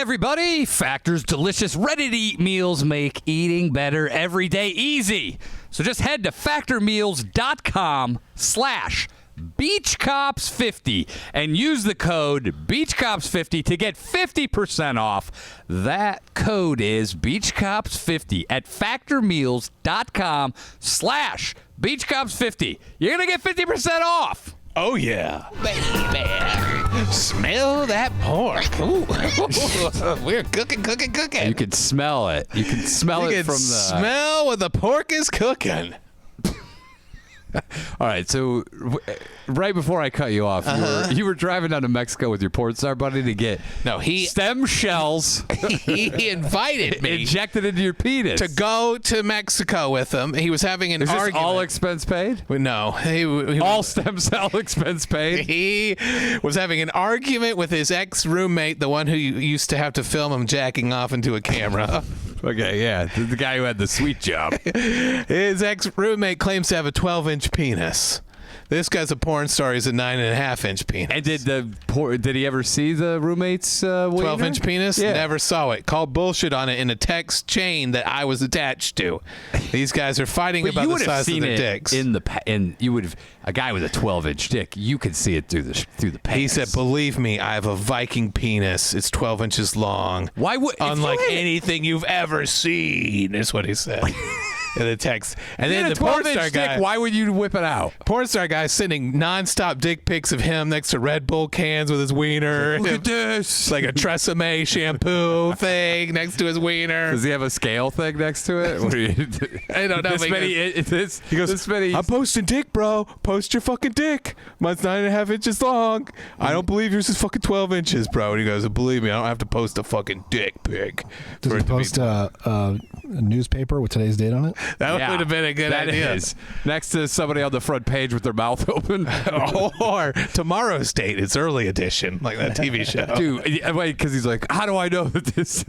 everybody. Factor's delicious, ready-to-eat meals make eating better every day easy. So just head to factormeals.com/BeachCops50 and use the code BeachCops50 to get 50% off. That code is BeachCops50 at factormeals.com/BeachCops50. You're going to get 50% off. Oh, yeah. Baby, smell that pork. Ooh. We're cooking. You can smell it. You can smell it from the... smell what the pork is cooking. All right, so right before I cut you off, you were driving down to Mexico with your porn star buddy to get stem shells. He invited me. Injected into your penis. To go to Mexico with him. He was having an argument. Is this all expense paid? No. He all stem cell expense paid? He was having an argument with his ex-roommate, the one who used to have to film him jacking off into a camera. Okay, yeah. The guy who had the sweet job. His ex-roommate claims to have a 12-inch penis. This guy's a porn star. He's a 9.5-inch penis. And did he ever see the roommate's 12-inch penis? Yeah. Never saw it. Called bullshit on it in a text chain that I was attached to. These guys are fighting about the size of their dicks. A guy with a 12-inch dick, you could see it through the pants. He said, "Believe me, I have a Viking penis. It's 12 inches long. Why would unlike anything you've ever seen?" Is what he said. In the text. And then the porn star guy, why would you whip it out? Porn star guy sending nonstop dick pics of him next to Red Bull cans with his wiener. Look at this. Like a Tresemme shampoo thing next to his wiener. Does he have a scale thing next to it? What do you do? I don't know. He goes, "I'm posting dick, bro. Post your fucking dick. Mine's 9.5 inches long. I don't believe yours is fucking 12 inches, bro." And he goes, "Believe me, I don't have to post a fucking dick pic." Does he post a newspaper with today's date on it? That would have been a good idea. That is. Next to somebody on the front page with their mouth open. Or tomorrow's date. It's early edition, like that TV show. Dude, wait, because he's like, how do I know this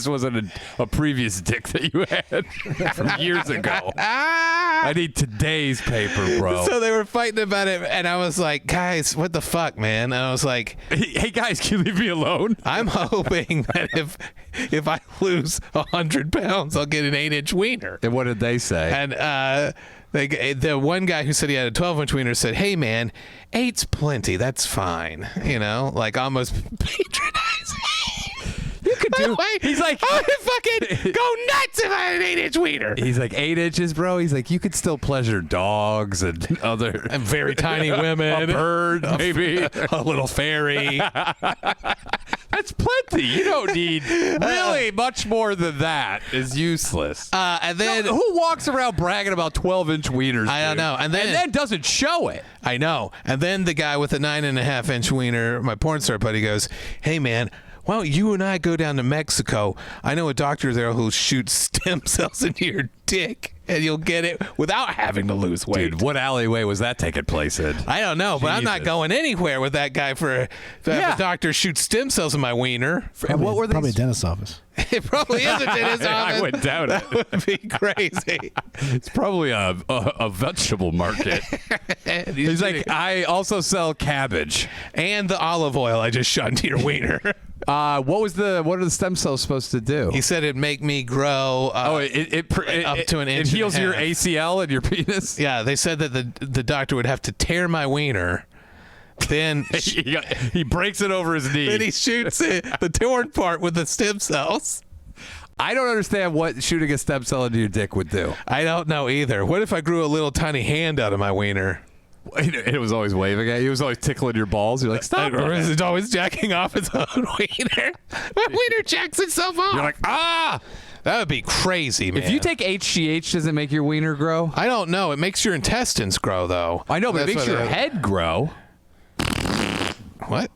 wasn't a previous dick that you had from years ago? I need today's paper, bro. So they were fighting about it, and I was like, "Guys, what the fuck, man?" And I was like, hey guys, can you leave me alone? I'm hoping that if I lose 100 pounds, I'll get an 8-inch wiener. And what did they say? And the one guy who said he had a 12-inch wiener said, "Hey, man, 8's plenty. That's fine." You know, like almost patronizing. You could do. He's like, I would fucking go nuts if I had an 8-inch wiener. He's like, 8 inches, bro. He's like, you could still pleasure dogs and very tiny women, a bird, maybe a little fairy. That's plenty. You don't need really much more than that. Is useless. And then who walks around bragging about 12-inch wieners? I don't know. And then doesn't show it. I know. And then the guy with a 9.5-inch wiener, my porn star buddy, goes, "Hey, man, why don't you and I go down to Mexico? I know a doctor there who'll shoot stem cells into your dick, and you'll get it without having to lose weight." Dude, what alleyway was that taking place in? I don't know, but I'm not going anywhere with that guy for have a doctor shoot stem cells in my wiener. Probably, what were they? Probably a dentist's office. It probably is a dentist's office. I wouldn't doubt it. That would be crazy. It's probably a vegetable market. He's like, "I also sell cabbage and the olive oil I just shot into your wiener." What are the stem cells supposed to do? He said it'd make me grow up to an inch. It heals your ACL and your penis? Yeah, they said that the doctor would have to tear my wiener. Then he breaks it over his knee. Then he shoots the torn part with the stem cells. I don't understand what shooting a stem cell into your dick would do. I don't know either. What if I grew a little tiny hand out of my wiener? It was always waving at you. It was always tickling your balls. You're like, stop. Or is it always jacking off its own wiener? My wiener jacks itself off. You're like, ah! That would be crazy, man. If you take HGH, does it make your wiener grow? I don't know. It makes your intestines grow, though. I know, but it makes your head grow. What?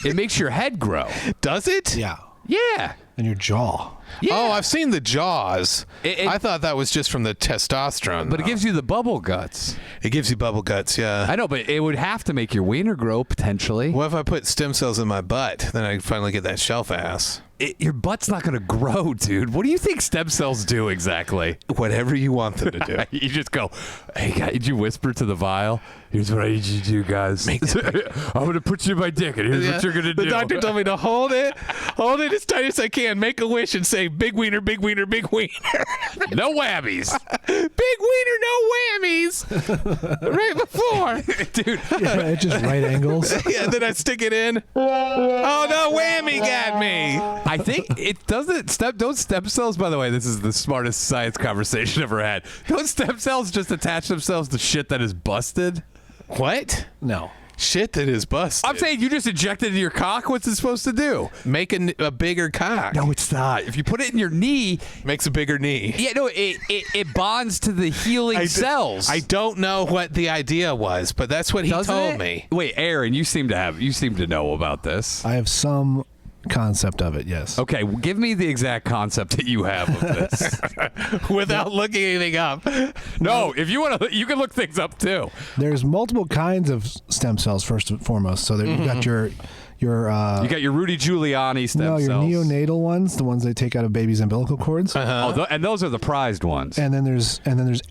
It makes your head grow. Does it? Yeah. Yeah. And your jaw. Yeah. Oh, I've seen the jaws. I thought that was just from the testosterone. But it gives you the bubble guts. It gives you bubble guts, yeah. I know, but it would have to make your wiener grow, potentially. What if I put stem cells in my butt? Then I finally get that shelf ass. Your butt's not going to grow, dude. What do you think stem cells do exactly? Whatever you want them to do. You just go, hey, guys, did you whisper to the vial? Here's what I need you to do, guys. I'm going to put you in my dick, and here's what you're going to do. The doctor told me to hold it Hold it as tight as I can. Make a wish and say, big wiener, big wiener, big wiener. No whammies. Big wiener, no whammies. Right before. Dude. Yeah, it's just right angles. Yeah, then I stick it in. Oh, no, whammy got me. I think it doesn't don't stem cells, by the way, this is the smartest science conversation ever had. Don't stem cells just attach themselves to shit that is busted? What? No. Shit that is busted. I'm saying you just inject it into your cock. What's it supposed to do? Make a bigger cock. No, it's not. If you put it in your knee, Makes a bigger knee. yeah, no, it bonds to the healing cells. I don't know what the idea was, but that's what he Doesn't told it? me. Wait, Aaron, you seem to know about this. I have some concept of it, yes. Okay, well, give me the exact concept that you have of this. Without looking anything up. No, if you want to, you can look things up too. There's multiple kinds of stem cells, first and foremost. So there, you've got your You got your Rudy Giuliani stem no, your cells. neonatal ones, the ones they take out of babies' umbilical cords. Oh, and those are the prized ones. And then there's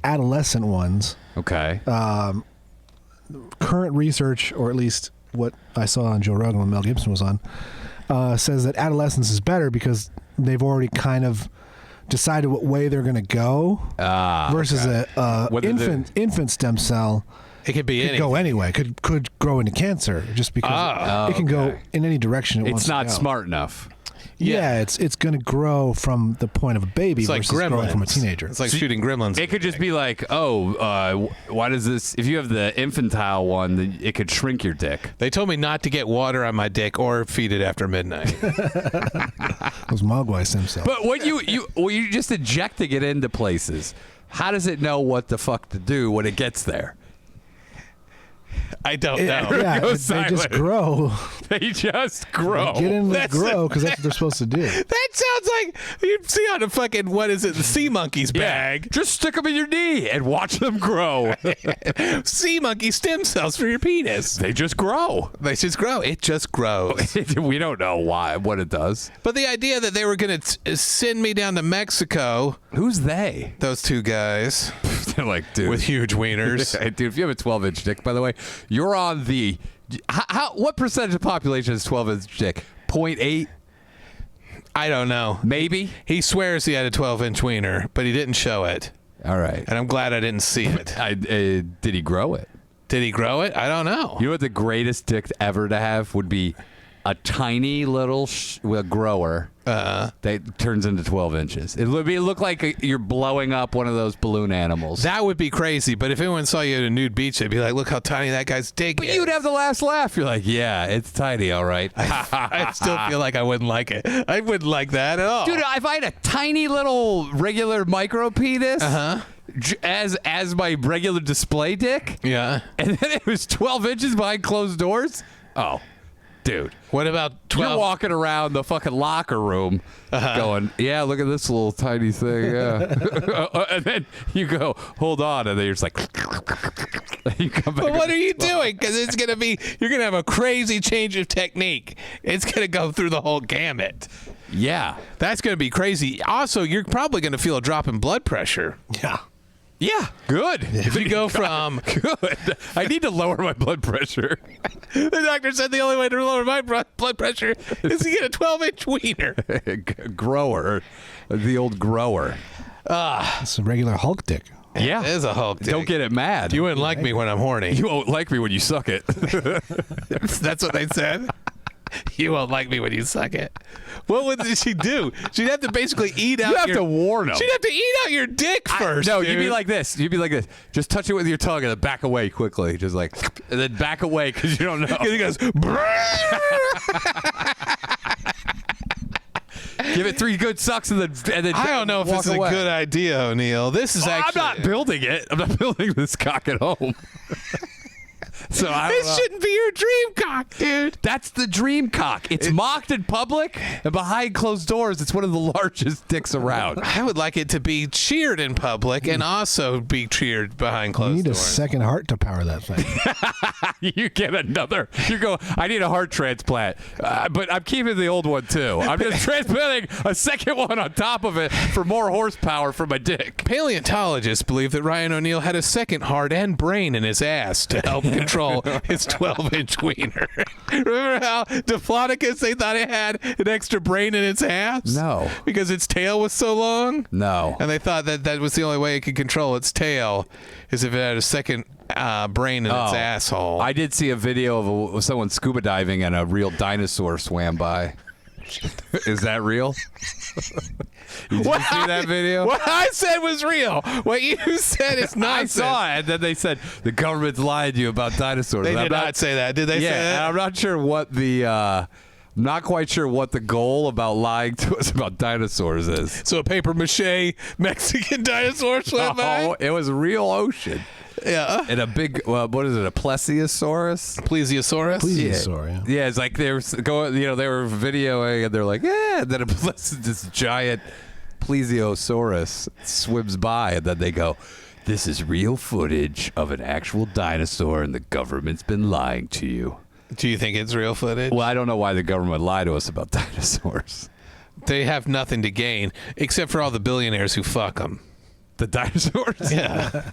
adolescent ones. Okay. Current research, or at least what I saw on Joe Rogan when Mel Gibson was on, says that adolescence is better because they've already kind of decided what way they're going to go. Versus a infant stem cell. It could be Could anything. go anyway. Could grow into cancer just because it can go in any direction it wants It's to not go. smart enough. Yeah, it's going to grow from the point of a baby It's like versus growing from a teenager. It's like shooting gremlins. It could just be like, why does this? If you have the infantile one, then it could shrink your dick. They told me not to get water on my dick or feed it after midnight. Those Mogwai stem cells. But when you just injecting it into places, how does it know what the fuck to do when it gets there? I don't know. Yeah, Go they silent. just grow. They just grow. Get in That's and grow because that's what they're supposed to do. That sounds like you see on a fucking, what is it, the sea monkey's bag. Just stick them in your knee and watch them grow. Sea monkey stem cells for your penis. They just grow. They just grow. It just grows. We don't know what it does. But the idea that they were going to send me down to Mexico, Who's they? those two guys They're like, dude. with huge wieners. Hey, dude, if you have a 12-inch dick, by the way, you're on the. What percentage of the population is 12-inch dick? 0.8? I don't know. Maybe? He swears he had a 12-inch wiener, but he didn't show it. All right. And I'm glad I didn't see it. Did he grow it? Did he grow it? I don't know. You know what the greatest dick ever to have would be? A tiny little grower that turns into 12 inches. It would look like you're blowing up one of those balloon animals. That would be crazy, but if anyone saw you at a nude beach, they'd be like, look how tiny that guy's dick is. But you'd have the last laugh. You're like, yeah, it's tiny, all right. I still feel like I wouldn't like it. I wouldn't like that at all. Dude, if I had a tiny little regular micro penis as my regular display dick, Yeah. and then it was 12 inches behind closed doors, oh, dude. What about 12? You're walking around the fucking locker room going, yeah, look at this little tiny thing. Yeah. And then you go, hold on. And then you're just like, you come back. But what are you doing? Because it's going to be, you're going to have a crazy change of technique. It's going to go through the whole gamut. Yeah. That's going to be crazy. Also, you're probably going to feel a drop in blood pressure. Yeah. Yeah. Good. If you go from Good. I need to lower my blood pressure. the doctor said the only way to lower my blood pressure is to get a 12-inch wiener. Grower. The old grower. It's a regular Hulk dick. Yeah. It is a Hulk dick. Don't get it mad. You wouldn't like me when I'm horny. You won't like me when you suck it. That's what they said. You won't like me when you suck it. What would she do? She'd have to basically eat out. You have to warn them. She'd have to eat out your dick first. No, dude. you'd be like this. You'd be like this. Just touch it with your tongue and then back away quickly. Just like, and then back away because you don't know. He goes. Give it 3 good sucks and then I don't know if walk it's away. a good idea, O'Neill. This is actually. I'm not building it. I'm not building this cock at home. So I don't This know. shouldn't be your dream cock, dude. That's the dream cock. It's mocked in public and behind closed doors. It's one of the largest dicks around. I would like it to be cheered in public and also be cheered behind You closed need a doors. second heart to power that thing. You get another. You go, I need a heart transplant, but I'm keeping the old one too. I'm just transplanting a second one on top of it for more horsepower for my dick. Paleontologists believe that Ryan O'Neal had a second heart and brain in his ass to help control control his 12-inch wiener. Remember how Diplodocus, they thought it had an extra brain in its ass? No. Because its tail was so long? No. And they thought that was the only way it could control its tail, is if it had a second brain in its asshole. I did see a video of someone scuba diving and a real dinosaur swam by. Is that real? Did you see that video? What I said was real. What you said is nonsense. I saw it, and then they said the government's lied to you about dinosaurs. They And did not say that. Did they say Yeah, that? and I'm not sure what the. Not quite sure what the goal about lying to us about dinosaurs is. So a paper mache Mexican dinosaur swam by? Oh, it was real ocean. Yeah. And a big, what is it, a plesiosaurus? Plesiosaurus? Plesiosaur, yeah. Yeah, it's like they were going, they were videoing, and they're like, yeah, and then this giant plesiosaurus swims by, and then they go, this is real footage of an actual dinosaur, and the government's been lying to you. Do you think it's real footage? Well, I don't know why the government would lie to us about dinosaurs. They have nothing to gain, except for all the billionaires who fuck them. The dinosaurs? Yeah.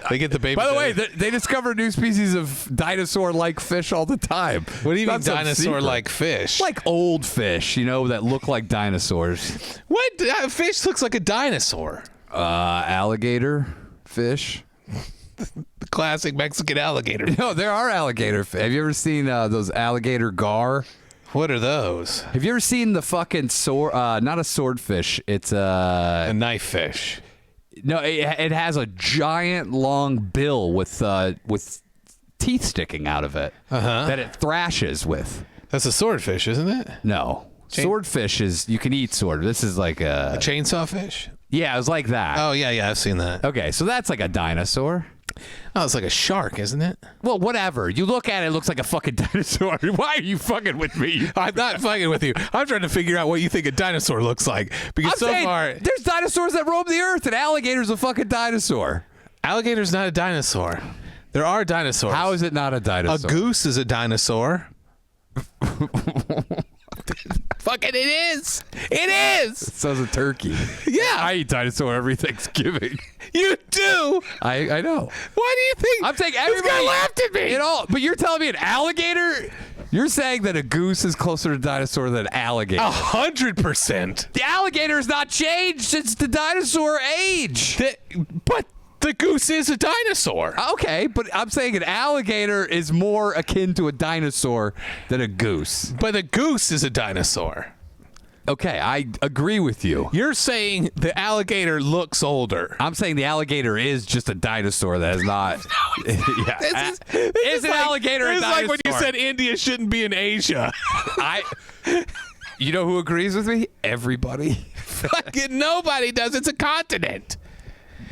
They get the baby. By the way, they discover new species of dinosaur-like fish all the time. What do you mean It's not some dinosaur-like secret. fish? Like old fish, that look like dinosaurs. What fish looks like a dinosaur? Alligator fish. The classic Mexican alligator. No, there are alligator fish. Have you ever seen those alligator gar? What are those? Have you ever seen the fucking sword? Not a swordfish. It's A knife fish. no. It has a giant long bill with teeth sticking out of it that it thrashes with. That's a swordfish, isn't it? No, swordfish is you can eat sword. This is like A chainsaw fish? yeah, it was like that. Oh, yeah, I've seen that. Okay, so that's like a dinosaur. Oh, it's like a shark, isn't it? Well, whatever. You look at it, it looks like a fucking dinosaur. Why are you fucking with me? I'm not fucking with you. I'm trying to figure out what you think a dinosaur looks like. Because I'm so saying far, there's dinosaurs that roam the earth, and alligator's a fucking dinosaur. alligator's not a dinosaur. There are dinosaurs. How is it not a A dinosaur? goose is a dinosaur. Fucking it is. It is. So's a turkey. Yeah. I eat dinosaur every Thanksgiving. You do. I know. Why do you think? I'm saying This everybody guy laughed at me. But you're telling me an alligator? You're saying that a goose is closer to dinosaur than an alligator. 100%. The alligator's not changed since the dinosaur age. But the goose is a dinosaur. Okay, but I'm saying an alligator is more akin to a dinosaur than a goose. But a goose is a dinosaur. Okay, I agree with you. You're saying the alligator looks older. I'm saying the alligator is just a dinosaur that is not. Yeah. Is an alligator a It's dinosaur? like when you said India shouldn't be in Asia. You know who agrees with me? Everybody. Fucking nobody does. It's a continent.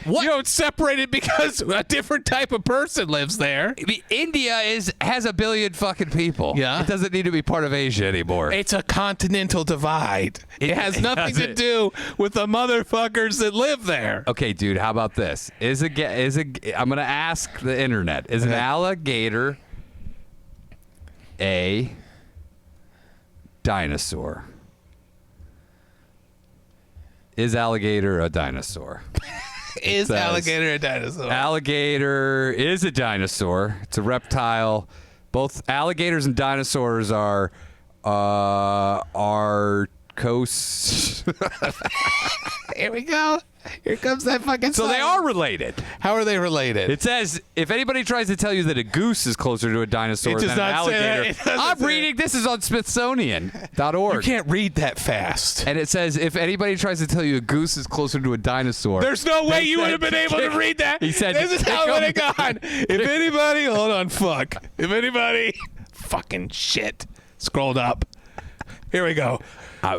What? You don't separate it because a different type of person lives there. India has a billion fucking people. Yeah. It doesn't need to be part of Asia anymore. It's a continental divide. It has nothing to doesn't. do with the motherfuckers that live there. Okay, dude, how about this? I'm going to ask the internet. Is an alligator a dinosaur? Is alligator a dinosaur? Is says- alligator a dinosaur? Alligator is a dinosaur. It's a reptile. Both alligators and dinosaurs are coast. Here we go. Here comes that fucking So they sign. are related. How are they related? It says if anybody tries to tell you that a goose is closer to a dinosaur It than does an not say that. alligator, It doesn't I'm say reading. This is on Smithsonian.org. You can't read that fast. And it says if anybody tries to tell you a goose is closer to a dinosaur, There's no way they you said would have been able to kick- read that. He said this is how it would have kick 'em. gone. If anybody, hold on, fuck. If anybody, fucking shit, scrolled up. Here we go.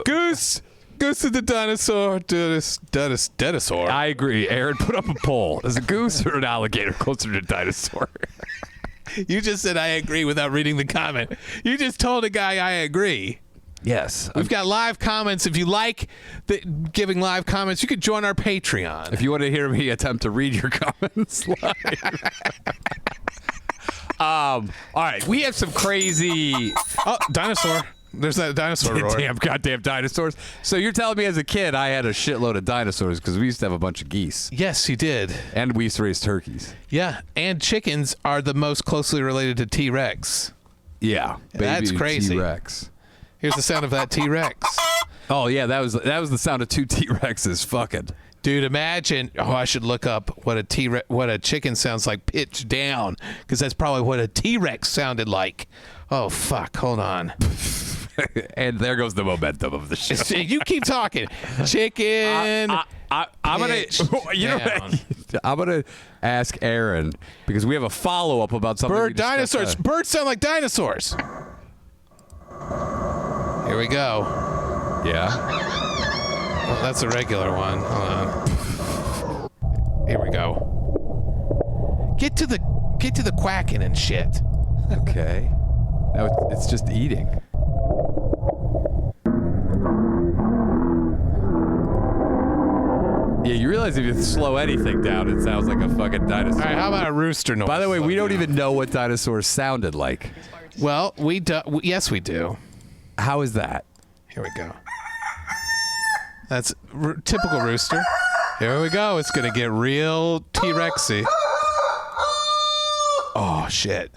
Goose is the dinosaur. Dinosaur. I agree. Aaron, put up a poll. Is a goose or an alligator closer to a dinosaur? You just said I agree without reading the comment. You just told a guy I agree. Yes. We've got live comments. If you like giving live comments, you could join our Patreon. If you want to hear me attempt to read your comments live. All right. We have some crazy. Oh, dinosaur. There's that dinosaur roar. Damn goddamn dinosaurs. So you're telling me as a kid I had a shitload of dinosaurs because we used to have a bunch of geese. Yes, you did. And we used to raise turkeys. Yeah, and chickens are the most closely related to T-Rex. Yeah. That's baby crazy. T-Rex. Here's the sound of that T-Rex. Oh, yeah, that was the sound of 2 T-Rexes fucking. Dude, imagine. Oh, I should look up what a chicken sounds like pitched down, because that's probably what a T-Rex sounded like. Oh fuck! Hold on. And there goes the momentum of the show. You keep talking. Chicken. I'm gonna, I'm gonna ask Aaron because we have a follow up about something. Bird dinosaurs. Birds sound like dinosaurs. Here we go. Yeah. Oh, that's a regular one. Hold on. Here we go. Get to the quacking and shit. Okay. Now it's just eating. Yeah, you realize if you slow anything down, it sounds like a fucking dinosaur. All right, how about a rooster noise? By the way, we don't even know what dinosaurs sounded like. Well, we do. Yes, we do. How is that? Here we go. That's typical rooster. Here we go. It's gonna get real T-Rexy. Oh shit.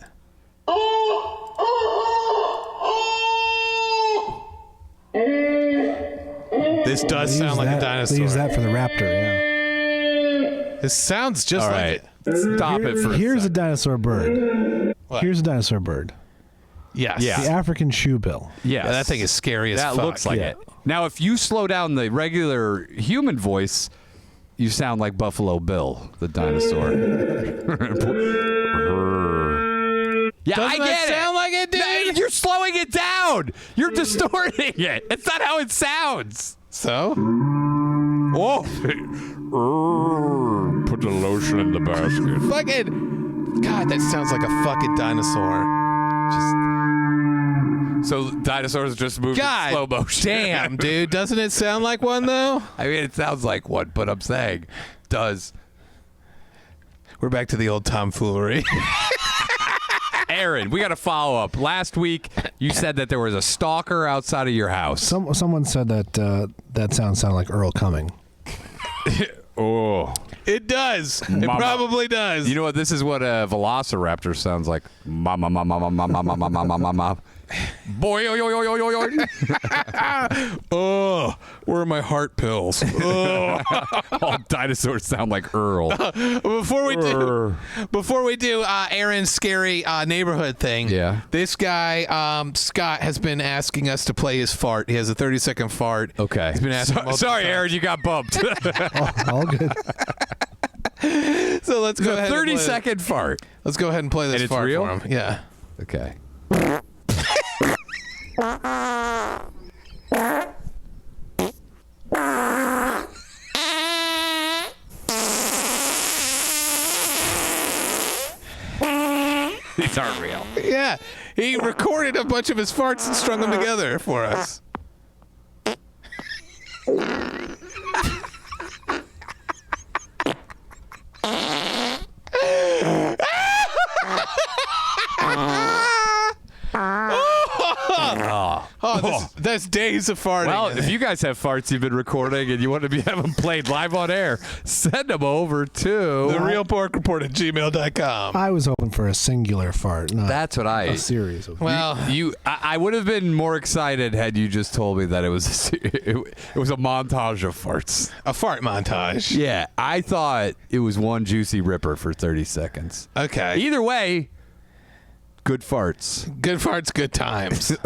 This does sound like a dinosaur. They use that for the raptor, yeah. This sounds just like it. Stop it for Here's a dinosaur bird. What? Here's a dinosaur bird. Yes. Yeah. The African shoebill. Yes. Yeah, that thing is scary as fuck. That looks like it. Now, if you slow down the regular human voice, you sound like Buffalo Bill, the dinosaur. Yeah, Doesn't I get that sound it. like it, dude? No, you're slowing it down. You're distorting it. It's not how it sounds. So? Oh. Put the lotion in the basket. Fucking. God, that sounds like a fucking dinosaur. So dinosaurs just move in slow motion. Damn, dude. Doesn't it sound like one, though? I mean, it sounds like one, but I'm saying does. We're back to the old tomfoolery. Aaron, we got a follow up. Last week, you said that there was a stalker outside of your house. Someone said that that sounded like Earl Cumming. Oh. It does. It Mama. probably does. You know what? This is what a velociraptor sounds like. Mama, mama, mama, mama, mama, mama, mama. Boy, yo, yo, yo, yo, yo, yo. Oh, where are my heart pills? Oh. All dinosaurs sound like Earl. Before we do Aaron's scary neighborhood thing. Yeah. This guy Scott has been asking us to play his fart. He has a 30-second fart. Okay. He's been asking. multiple Sorry, times. Aaron, you got bumped. All good. So let's go ahead. 30-second fart. Let's go ahead and play this And it's fart real? for him. Yeah. Okay. These aren't real. Yeah. He recorded a bunch of his farts and strung them together for us. That's days of farting. Well, if you guys have farts you've been recording and you want to have them played live on air, send them over to TheRealPorkReport@gmail.com. I was hoping for a singular fart, not That's what a series of. Well, I would have been more excited had you just told me that it was it was a montage of farts. a fart montage. Yeah, I thought it was one juicy ripper for 30 seconds. Okay. Either way, good farts. Good farts, good times.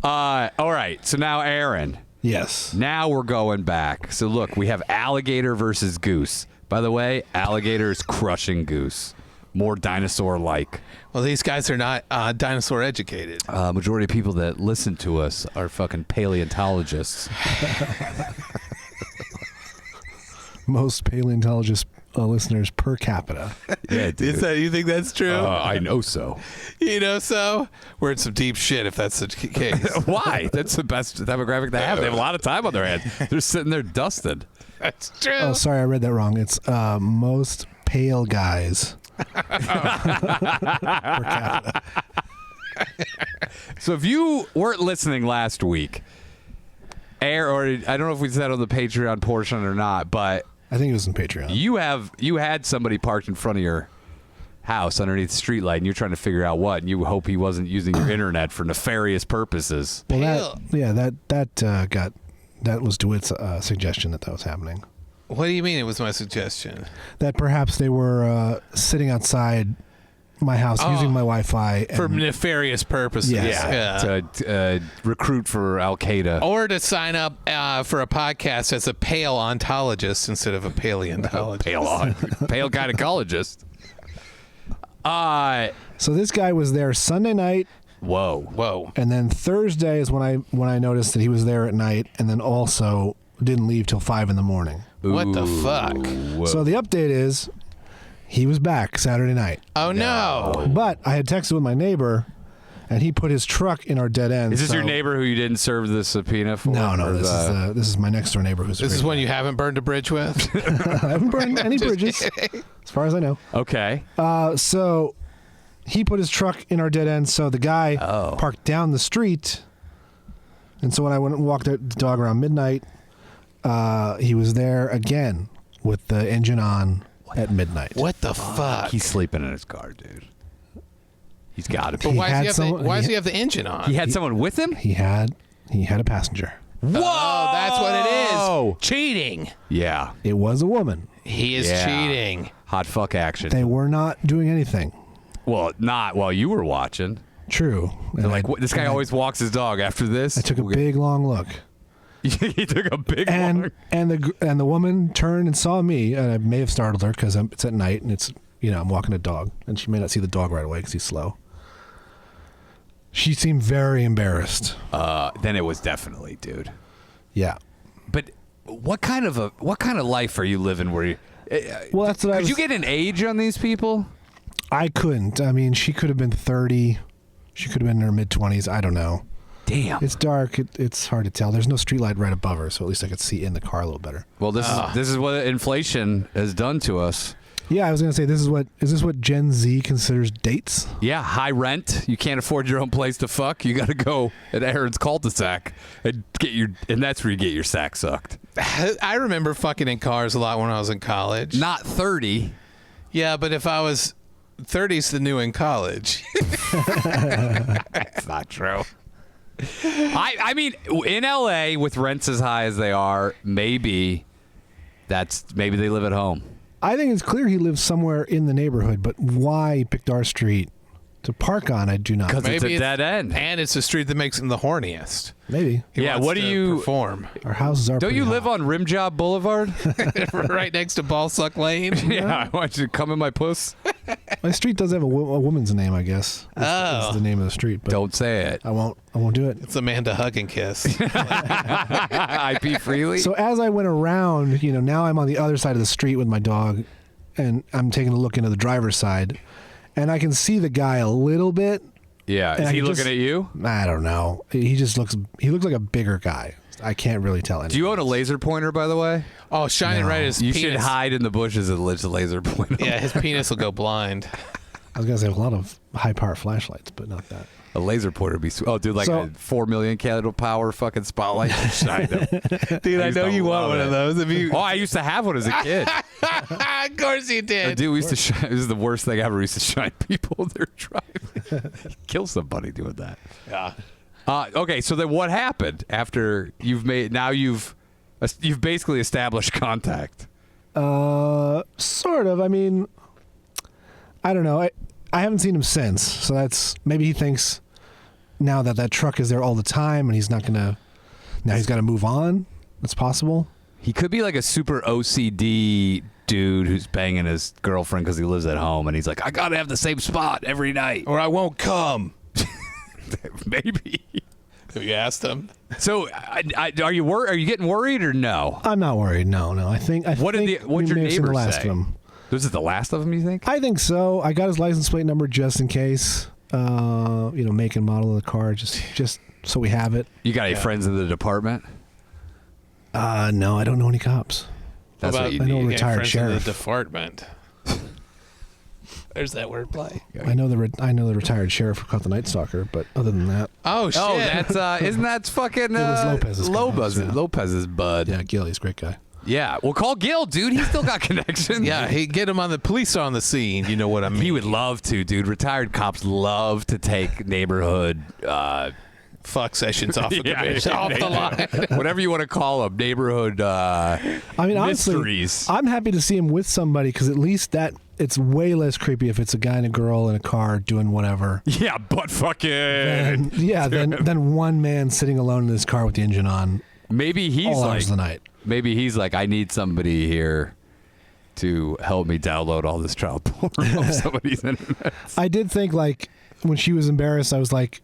All right, so now Aaron. Yes. Now we're going back. So look, we have alligator versus goose. By the way, alligator is crushing goose. More dinosaur-like. Well, these guys are not dinosaur educated. Majority of people that listen to us are fucking paleontologists. Most paleontologist listeners per capita. Yeah, dude. Is that, you think that's true? I know so. You know so? We're in some deep shit if that's the case. Why? That's the best demographic they have. They have a lot of time on their hands. They're sitting there dusted. That's true. Oh, sorry, I read that wrong. It's most pale guys. Per capita. So if you weren't listening last week, or I don't know if we said on the Patreon portion or not, but I think it was in Patreon. you had somebody parked in front of your house underneath the street light, and you're trying to figure out what, and you hope he wasn't using your internet for nefarious purposes. Well, that was DeWitt's suggestion that was happening. What do you mean it was my suggestion? That perhaps they were sitting outside my house using my Wi-Fi For nefarious purposes. Yes. To recruit for Al Qaeda. Or to sign up for a podcast as a paleontologist instead of a paleontologist. Pale gynecologist. So this guy was there Sunday night. Whoa. And then Thursday is when I noticed that he was there at night, and then also didn't leave till 5 a.m. What the fuck? Whoa. So the update is he was back Saturday night. Oh no. But I had texted with my neighbor, and he put his truck in our dead end. Is this your neighbor who you didn't serve the subpoena for? No. This is my next door neighbor. This is one you haven't burned a bridge with? I haven't burned any bridges, as far as I know. Okay. So he put his truck in our dead end. So the guy parked down the street, and so when I went and walked the dog around midnight, he was there again with the engine on at midnight. What the fuck? He's sleeping in his car, dude. He's got to be. But why does he have the engine on? He had someone with him? He had a passenger. Whoa! Oh, that's what it is. Cheating. Yeah. It was a woman. He is cheating. Hot fuck action. They were not doing anything. Well, not while you were watching. True. They're like, this guy always walks his dog after this. I took a big long look. He took a big and the woman turned and saw me, and I may have startled her because it's at night and it's I'm walking a dog, and she may not see the dog right away because he's slow. She seemed very embarrassed. Then it was definitely, dude. Yeah. But what kind of life are you living where you? Well, that's what Could you get an age on these people? I couldn't. I mean, she could have been 30. She could have been in her mid-20s. I don't know. Damn. It's dark. It's hard to tell. There's no streetlight right above her, so at least I could see in the car a little better. Well, this is what inflation has done to us. Yeah, I was gonna say is this what Gen Z considers dates? Yeah, high rent. You can't afford your own place to fuck. You got to go at Aaron's cul-de-sac and that's where you get your sack sucked. I remember fucking in cars a lot when I was in college. Not 30. Yeah, but if I was 30's the new in college. That's not true. I mean, in LA with rents as high as they are, maybe they live at home. I think it's clear he lives somewhere in the neighborhood, but why he picked our street to park on, I do not know. Because it's a dead end. And it's the street that makes him the horniest. Maybe. He wants what do to you perform? Our houses are Don't you pretty live high. on Rimjob Boulevard? Right next to Ballsuck Lane? Yeah, I want you to come in my puss. My street does have a woman's name, I guess. It's the name of the street. But Don't say it. I won't do it. It's Amanda Hug and Kiss. IP freely. So as I went around, now I'm on the other side of the street with my dog, and I'm taking a look into the driver's side, and I can see the guy a little bit. Yeah, is he looking at you? I don't know. He looks like a bigger guy. I can't really tell anything. Do you own a laser pointer, by the way? Oh, shining right at his You penis. should hide in the bushes and let the laser point. Yeah, his penis will go blind. I was going to say a lot of high-power flashlights, but not that. A laser pointer would be sweet. Oh, dude, like a 4 million candle power fucking spotlight. Shine them. Dude, I used know to you want love one it. of those. If you... Oh, I used to have one as a kid. Of course you did. Dude, we used to shine. This is the worst thing ever. We used to shine people in their driveway. Kill somebody doing that. Yeah. Okay, so then what happened after you've basically established contact? Sort of. I mean, I don't know. I haven't seen him since, so that's maybe he thinks now that truck is there all the time, and he's not gonna. Now he's got to move on. That's possible. He could be like a super OCD dude who's banging his girlfriend because he lives at home, and he's like, I gotta have the same spot every night, Or I won't come. maybe. Have you asked him? So, are you getting worried or no? I'm not worried. No. I think. What'd your we may have seen the neighbor last say? of him. Was it the last of them, you think? I think so. I got his license plate number just in case. Make and model of the car, just so we have it. You got any friends in the department? No, I don't know any cops. That's what you I know need. a retired friends in sheriff. the department. There's that wordplay. I know the retired sheriff who caught the Night Stalker, but other than that, Oh shit! Oh, that's isn't that fucking was Lopez's cousin, yeah. Lopez's bud. yeah, Gil, he's a great guy. Yeah. Well, call Gil, dude. He's still got connections. yeah. He get him on the police on the scene. You know what I mean? He would love to, dude. Retired cops love to take neighborhood fuck sessions off, yeah, off the line. whatever you want to call them, neighborhood I mean, honestly, mysteries. I'm happy to see him with somebody because at least that it's way less creepy if it's a guy and a girl in a car doing whatever. Yeah, but fucking. Than one man sitting alone in his car with the engine on. Maybe he's all like, hours of the night. Maybe he's like, I need somebody here to help me download all this child porn off somebody's internet. I did think like when she was embarrassed, I was like,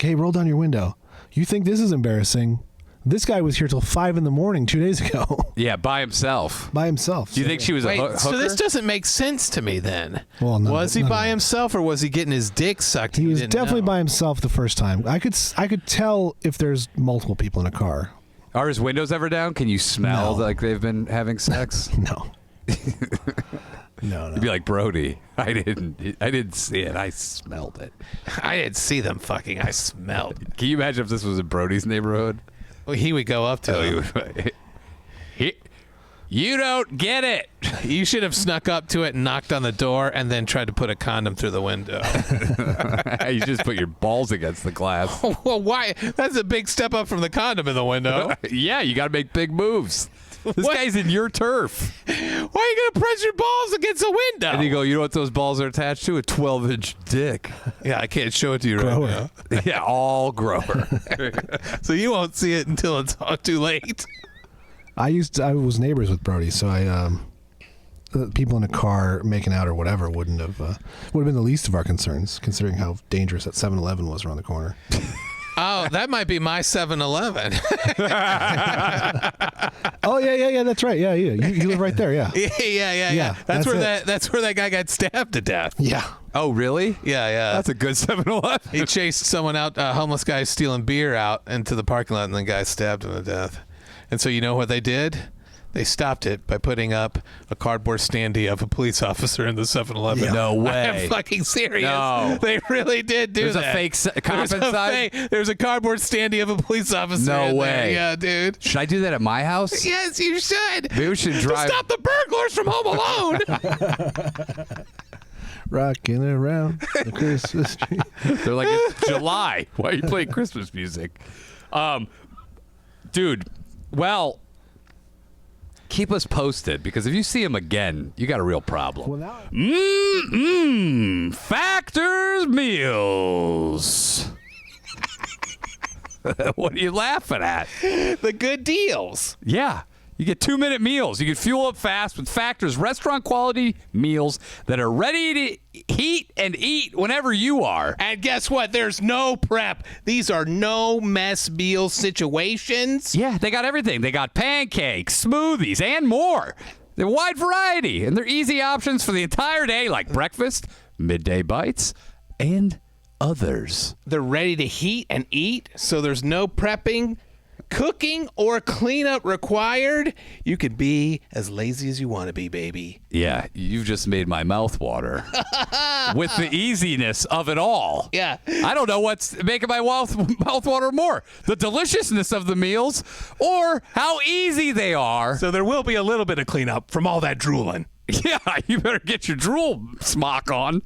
hey, roll down your window. You think this is embarrassing? This guy was here till 5 a.m. 2 days ago. Yeah, by himself. By himself. Do you think she was a hooker? So this doesn't make sense to me then. Well, no, was he no, by no. himself or was he getting his dick sucked? He and was didn't definitely know? by himself the first time. I could tell if there's multiple people in a car. Are his windows ever down? Can you smell No. like they've been having sex? No. No. You'd be like, Brody, I didn't see it. I smelled it. I didn't see them fucking. I smelled. Can you imagine if this was in Brody's neighborhood? Well, he would go up to him. You don't get it. You should have snuck up to it and knocked on the door and then tried to put a condom through the window. You just put your balls against the glass. Well, why? That's a big step up from the condom in the window. Yeah, you got to make big moves. This What? guy's in your turf. Why are you going to press your balls against a window? And you go, you know what those balls are attached to? A 12-inch dick. Yeah, I can't show it to you right Grower. now. Yeah, all grower. So you won't see it until it's all too late. I was neighbors with Brody, so people in a car making out or whatever would have been the least of our concerns, considering how dangerous that 7-Eleven was around the corner. Oh, that might be my 7-Eleven. Oh yeah, that's right. Yeah. You live right there, yeah. Yeah. that's That's where that guy got stabbed to death. Yeah. Oh, really? Yeah. That's a good 7-Eleven. He chased someone out, a homeless guy stealing beer out into the parking lot, and the guy stabbed him to death. And so you know what they did? They stopped it by putting up a cardboard standee of a police officer in the 7-Eleven. Yeah. No way. I'm fucking serious. No. They really did do There's that. a fake cop inside? There's a cardboard standee of a police officer No in way. there. Yeah, dude. Should I do that at my house? Yes, you should. Maybe we should To drive. stop the burglars from Home Alone. Rocking around the Christmas tree. They're like, it's July. Why are you playing Christmas music? Dude, well, keep us posted, because if you see him again, you got a real problem. Well, now Factor's Meals. What are you laughing at? The good deals. Yeah. You get 2-minute meals. You can fuel up fast with Factor's restaurant quality meals that are ready to heat and eat whenever you are. And guess what? There's no prep. These are no mess meal situations. Yeah, they got everything. They got pancakes, smoothies, and more. They're a wide variety, and they're easy options for the entire day, like breakfast, midday bites, and others. They're ready to heat and eat, so there's no prepping, cooking, or cleanup required. You can be as lazy as you want to be, baby. Yeah, you've just made my mouth water with the easiness of it all. Yeah. I don't know what's making my mouth water more. The deliciousness of the meals or how easy they are. So there will be a little bit of cleanup from all that drooling. Yeah, you better get your drool smock on.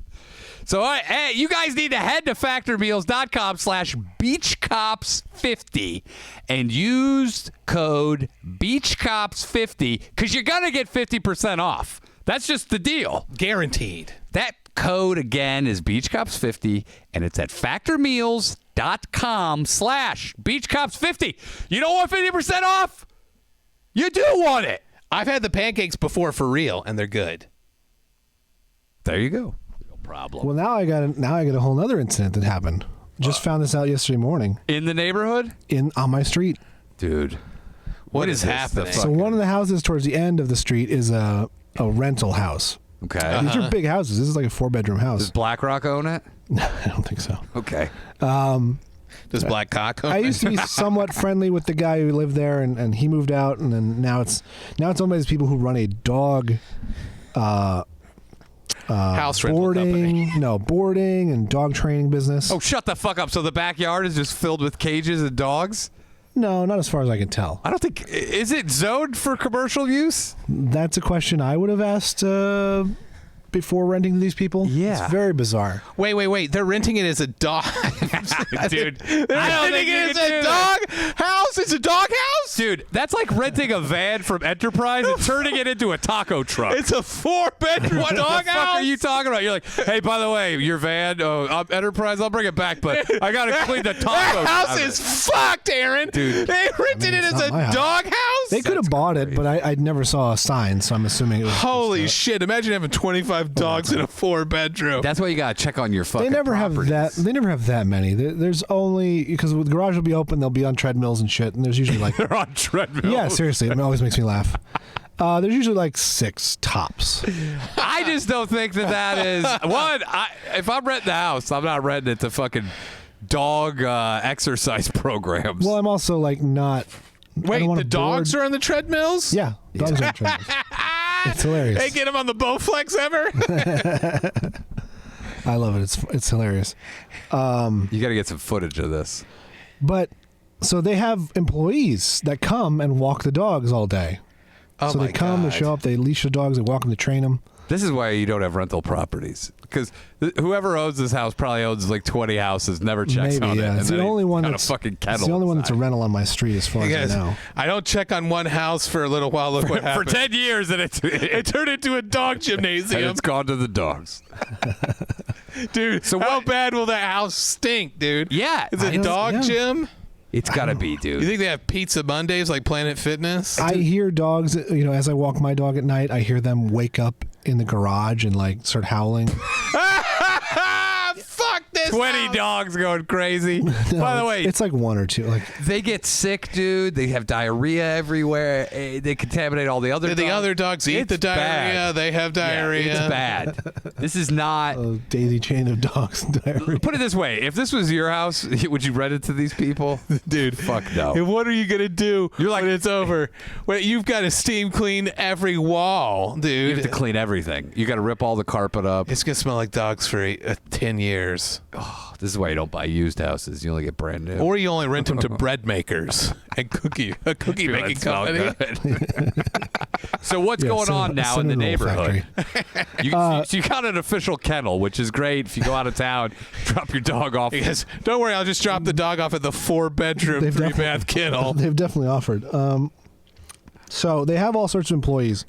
So, hey, you guys need to head to factormeals.com/beachcops50 and use code beachcops50 because you're going to get 50% off. That's just the deal. Guaranteed. That code again is beachcops50 and it's at factormeals.com/beachcops50. You don't want 50% off? You do want it. I've had the pancakes before for real, and they're good. There you go. No problem. Well, now I got a whole other incident that happened. Just found this out yesterday morning In the neighborhood? on my street. Dude. What is this? happening? The So fucking- one of the houses towards the end of the street is a rental house. Okay. These are big houses. This is like a 4-bedroom Does house. BlackRock own it? I don't think so. Okay. Does Black Cock own I it? used to be somewhat friendly with the guy who lived there, and he moved out, and then now it's owned by these people who run a dog House rental boarding, company. boarding and dog training business. Oh, shut the fuck up. So the backyard is just filled with cages and dogs? No, not as far as I can tell. I don't think. Is it zoned for commercial use? That's a question I would have asked before renting to these people. Yeah. It's very bizarre. Wait. They're renting it as a dog. Dude, They're I don't renting think you it as can a do dog house? It's a dog house? Dude, that's like renting a van from Enterprise and turning it into a taco truck. It's a 4-bedroom What dog the house? fuck are you talking about? You're like, hey, by the way, your van, Enterprise, I'll bring it back, but I got to clean the taco. That house out of is it." fucked, Aaron. Dude. They rented it it's as not a my house. dog house? They could have bought it, but I never saw a sign, so I'm assuming it was. Holy just, shit. Imagine having 25 dogs in a 4-bedroom. That's why you got to check on your fucking They never have properties. that. They never have that many. There's only because the garage will be open. They'll be on treadmills and shit. And there's usually like They're on treadmills. yeah, seriously, it always makes me laugh. There's usually like 6 tops. I just don't think that is one. If I'm renting the house, I'm not renting it to fucking dog exercise programs. Well, I'm also like not. I Wait, don't wanna the dogs board- are on the treadmills? Yeah, dogs are on treadmills. It's hilarious. They get them on the Bowflex ever? I love it. It's hilarious. you got to get some footage of this. But so they have employees that come and walk the dogs all day. Oh so my they come, God. they show up, they leash the dogs, they walk them, they train them. This is why you don't have rental properties, because whoever owns this house probably owns like 20 houses, never checks Maybe, on it. yeah. and It's then the only one got that's a fucking It's kennel the only one that's a inside. rental on my street, as far Guys, as I know. I don't check on one house for a little while. Look what for happened. 10 years, and It turned into a dog and gymnasium. it's gone to the dogs. Dude, So how what- bad will that house stink, dude? Yeah, Is it a don't- dog yeah. gym? It's got to be, You dude. think they have pizza Mondays like Planet Fitness? I hear dogs, as I walk my dog at night, I hear them wake up in the garage and like start howling. Fuck this 20 house. dogs going crazy. No, By the way, it's like 1 or 2. Like they get sick, dude. They have diarrhea everywhere. They contaminate all the other Did dogs. the other dogs eat It's the diarrhea? bad. They have Yeah, diarrhea. it's bad. This is not. a daisy chain of dogs and diarrhea. Put it this way: if this was your house, would you rent it to these people, Dude, Fuck no. And what are you gonna do You're like- when it's over? Well, you've got to steam clean every wall, You dude. have to clean everything. You got to rip all the carpet up. It's gonna smell like dogs for 10 years. This is why you don't buy used houses. You only get brand new. Or you only rent them to bread makers and a cookie Feel making it smell company. good. So what's Yeah, going on now in the cinnamon roll neighborhood? factory. So you got an official kennel, which is great. If you go out of town, drop your dog off. Because don't worry, I'll just drop the dog off at the 4-bedroom, They've 3-bath kennel. They've definitely offered. So they have all sorts of employees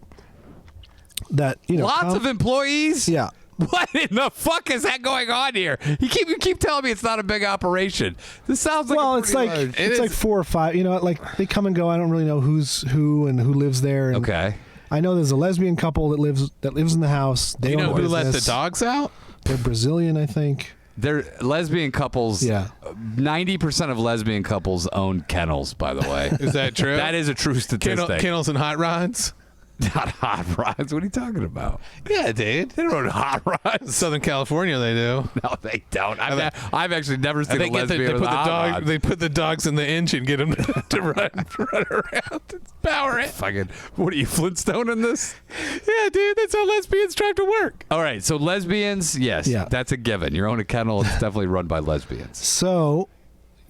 that Lots come- of employees. yeah. What in the fuck is that going on here? You keep telling me it's not a big operation. This sounds like Well, a it's pretty like large- it's like 4 or 5. Like they come and go. I don't really know who's who and who lives there. And okay. I know there's a lesbian couple that lives in the house. They You own know a who let the business. dogs out? They're Brazilian, I think. They're lesbian couples. Yeah. 90% of lesbian couples own kennels, by the way. Is that true? That is a true statistic. Kennels and hot rods? Not hot rods. What are you talking about? Yeah, dude. They don't own hot rods. Southern California, they do. No, they don't. I've actually never seen They a lesbian they with put a the hot dog. rod. They put the dogs in the engine, get them to run around, power it. Fucking, what are you, Flintstone in this? Yeah, dude, that's how lesbians drive to work. All right, so lesbians, yes, Yeah. that's a given. You own a kennel, it's definitely run by lesbians. So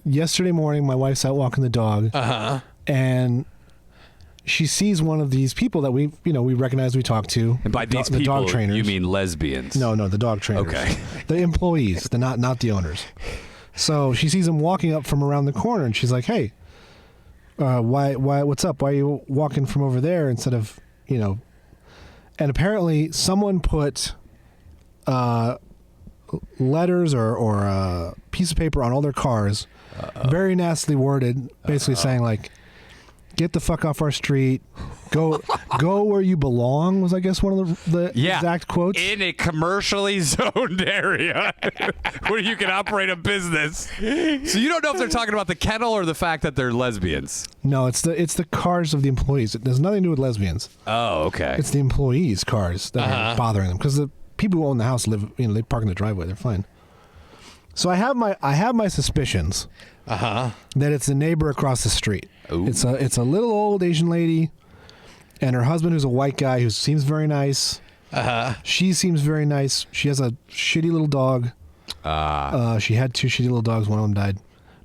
yesterday morning, my wife's out walking the dog, and she sees one of these people that we recognize, we talk to. And by these the people, dog trainers. you mean lesbians? No, the dog trainers. Okay. The employees, not the owners. So she sees him walking up from around the corner, and she's like, "Hey, why, what's up? Why are you walking from over there instead of, And apparently, someone put letters or a piece of paper on all their cars, very nastily worded, basically saying like, "Get the fuck off our street. Go where you belong," was, I guess, one of the Yeah. exact quotes. In a commercially zoned area where you can operate a business. So you don't know if they're talking about the kennel or the fact that they're lesbians. No, it's the cars of the employees. It has nothing to do with lesbians. Oh, okay. It's the employees' cars that are bothering them, because the people who own the house live. They park in the driveway. They're fine. So I have my suspicions that it's the neighbor across the street. Ooh. It's a little old Asian lady, and her husband, who's a white guy who seems very nice. She seems very nice. She has a shitty little dog. She had 2 shitty little dogs. One of them died.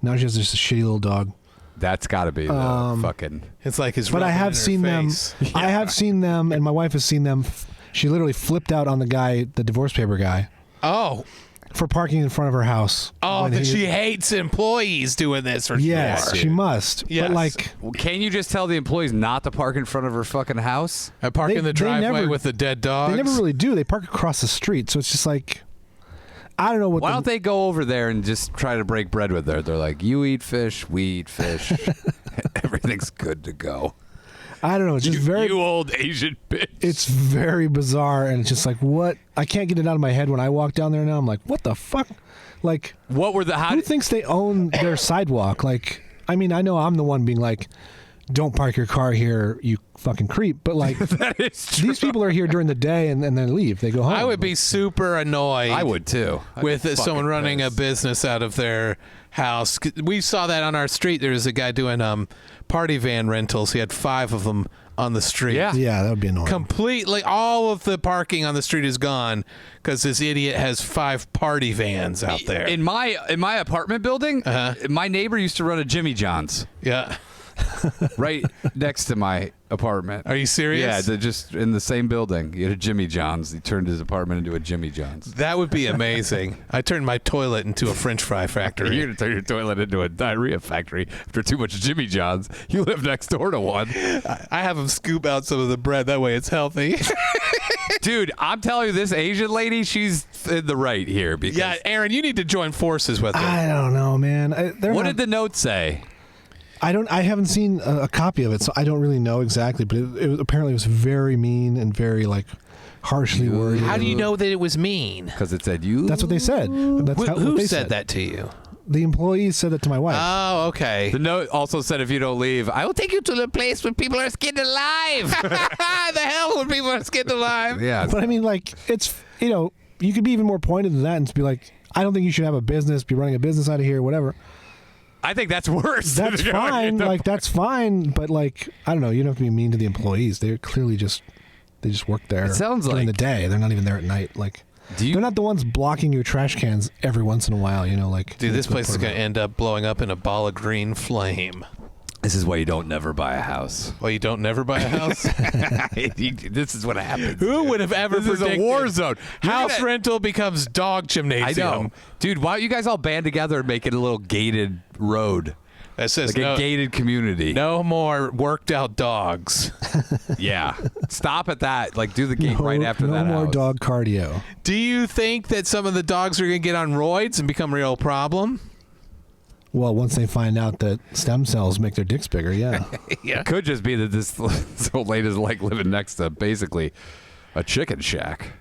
Now she has just a shitty little dog. That's got to be the fucking. It's like his. But I have seen them. Yeah. I have seen them, and my wife has seen them. She literally flipped out on the guy, the divorce paper guy, Oh. for parking in front of her house. Oh, when that he- she hates employees doing this. For Yes, sure. she must. Yes. But like, Well, can you just tell the employees not to park in front of her fucking house? I park in the They driveway never- with the dead dogs. they never really do. They park across the street, so it's just like, I don't know what. Why don't they go over there and just try to break bread with her? They're like, you eat fish, we eat fish. Everything's good to go. I don't know. It's just very. You old Asian bitch. It's very bizarre, and it's just like, what? I can't get it out of my head when I walk down there now. I'm like, what the fuck? Like, What were the how? who thinks they own their sidewalk? Like, I mean, I know I'm the one being like, don't park your car here, you fucking creep. But like, That is true. these people are here during the day and then leave. They go home. I would be super annoyed. I would too. I'd with be someone fucking running a pissed. business out of their house. We saw that on our street. There was a guy doing party van rentals. He had 5 of them on the street. Yeah. Yeah, that would be annoying. Completely, all of the parking on the street is gone because this idiot has 5 party vans out there. In my apartment building, my neighbor used to run a Jimmy John's Yeah. right next to my apartment. Are you serious? Yeah, they're just in the same building. He had a Jimmy John's. He turned his apartment into a Jimmy John's. That would be amazing. I turned my toilet into a French fry factory. You're gonna turn your toilet into a diarrhea factory after too much Jimmy John's. You live next door to one. I have them scoop out some of the bread. That way it's healthy. Dude, I'm telling you, this Asian lady, she's in the right here. Because Yeah, Aaron, you need to join forces with her. I don't know, man. what did the note say? I haven't seen a copy of it, so I don't really know exactly. But it apparently was very mean and very like harshly worded. How do you know that it was mean? Because it said you. That's what they said. That's what Who they said that to you? The employees said that to my wife. Oh, okay. The note also said, if you don't leave, I will take you to the place where people are skinned alive. The hell when people are skinned alive? Yeah. But I mean, like, it's, you could be even more pointed than that and just be like, I don't think you should have a business, be running a business out of here, whatever. I think that's worse. That's fine. Like, that's fine. But, like, I don't know. You don't have to be mean to the employees. They're clearly they just work there It sounds during like- the day. They're not even there at night. Like, they're not the ones blocking your trash cans every once in a while, like. Dude, this place is going to to end up blowing up in a ball of green flame. This is why you don't never buy a house. Well, you don't never buy a house? This is what happens. Who would have ever This is a predicted war zone. You're House gonna- rental becomes dog I gymnasium. know. Dude, why don't you guys all band together and make it a little gated road? That says Like a gated community. no more worked out dogs. Yeah. Stop at that. Like, do the gate right after no that more house. dog cardio. Do you think that some of the dogs are going to get on roids and become a real problem? Well, once they find out that stem cells make their dicks bigger, yeah. Yeah. It could just be that this old lady's like living next to basically a chicken shack.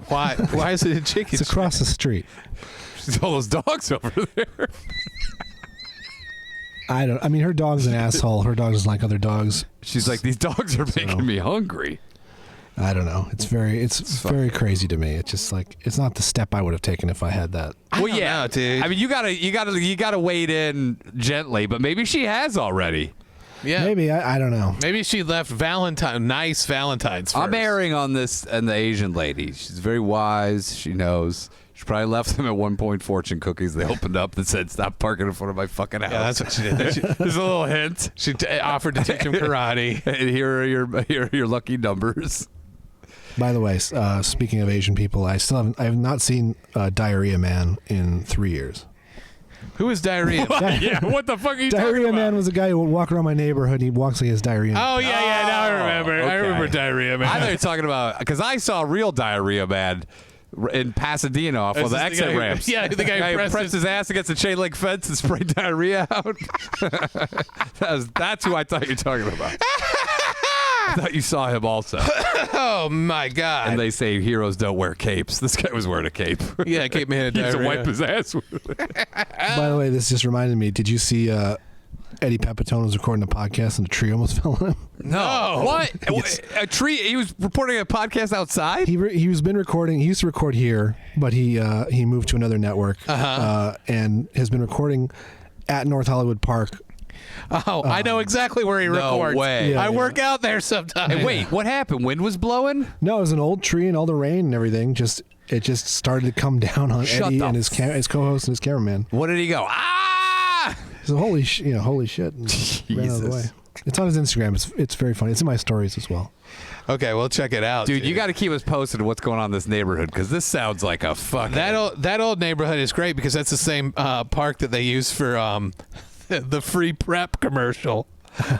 Why? Why is it a chicken? It's across the street. She's all those dogs over there. I mean, her dog's an asshole. Her dog doesn't like other dogs. She's like, these dogs are making me hungry. I don't know. It's very crazy to me. It's just like, it's not the step I would have taken if I had that. Well, yeah, dude. I mean, you gotta wade in gently, but maybe she has already. Yeah. Maybe, I don't know. Maybe she left nice Valentine's first. I'm erring on this and the Asian lady. She's very wise. She knows. She probably left them at one point fortune cookies. They opened up that said, "Stop parking in front of my fucking house." Yeah, that's what she did. There's a little hint. She offered to teach him karate. And here are your lucky numbers. By the way, speaking of Asian people, I have not seen Diarrhea Man in 3 years. Who is diarrhea? Yeah, what the fuck are you Diarrhea talking Man about? was a guy who would walk around my neighborhood and he walks like he has diarrhea. Oh yeah. Now I remember. I okay. remember diarrhea man. I thought you were talking about, because I saw a real diarrhea man in Pasadena off of Is the this the exit guy who- ramps. yeah, the guy who pressed his ass against a chain link fence and sprayed diarrhea out. That's who I thought you were talking about. I thought you saw him also. Oh my god. And they say heroes don't wear capes. This guy was wearing a cape. Yeah, Cape Man had He used to diarrhea. wipe his ass with it. By the way, this just reminded me. Did you see Eddie Pepitone was recording a podcast and a tree almost fell on him? No. What? A tree? He was reporting a podcast outside? He used to record here, but he moved to another network and has been recording at North Hollywood Park Oh, I know exactly where he records. way. I work out there sometimes. Hey, wait, what happened? Wind was blowing? No, it was an old tree and all the rain and everything. It just started to come down on Shut Eddie the and his co-host and his cameraman. What did he go? Ah! So holy shit! And ran out of the way. It's on his Instagram. It's very funny. It's in my stories as well. Okay, we'll check it out, Dude, you got to keep us posted on what's going on in this neighborhood because this sounds like a fucking... That old neighborhood is great because that's the same park that they use for the free prep commercial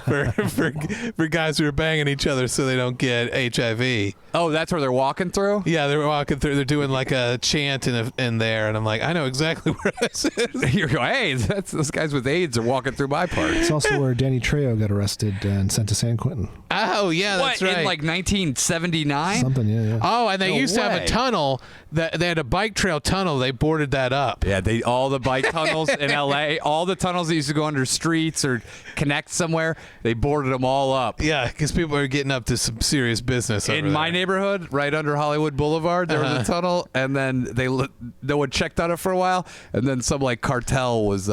for guys who are banging each other so they don't get HIV. Oh, that's where they're walking through? Yeah, they're walking through. They're doing like a chant in there, and I'm like, I know exactly where this is. You're going, hey, those guys with AIDS are walking through my park. It's also where Danny Trejo got arrested and sent to San Quentin. Oh, yeah, What, that's right. in like 1979? Something, yeah. Oh, and they No used to have way. a tunnel. They had a bike trail tunnel. They boarded that up. Yeah, all the bike tunnels in L.A., all the tunnels that used to go under streets or connect somewhere, they boarded them all up. Yeah, because people are getting up to some serious business over In my there. neighborhood, right under Hollywood Boulevard, there was a tunnel, and then no one checked on it for a while, and then some like cartel was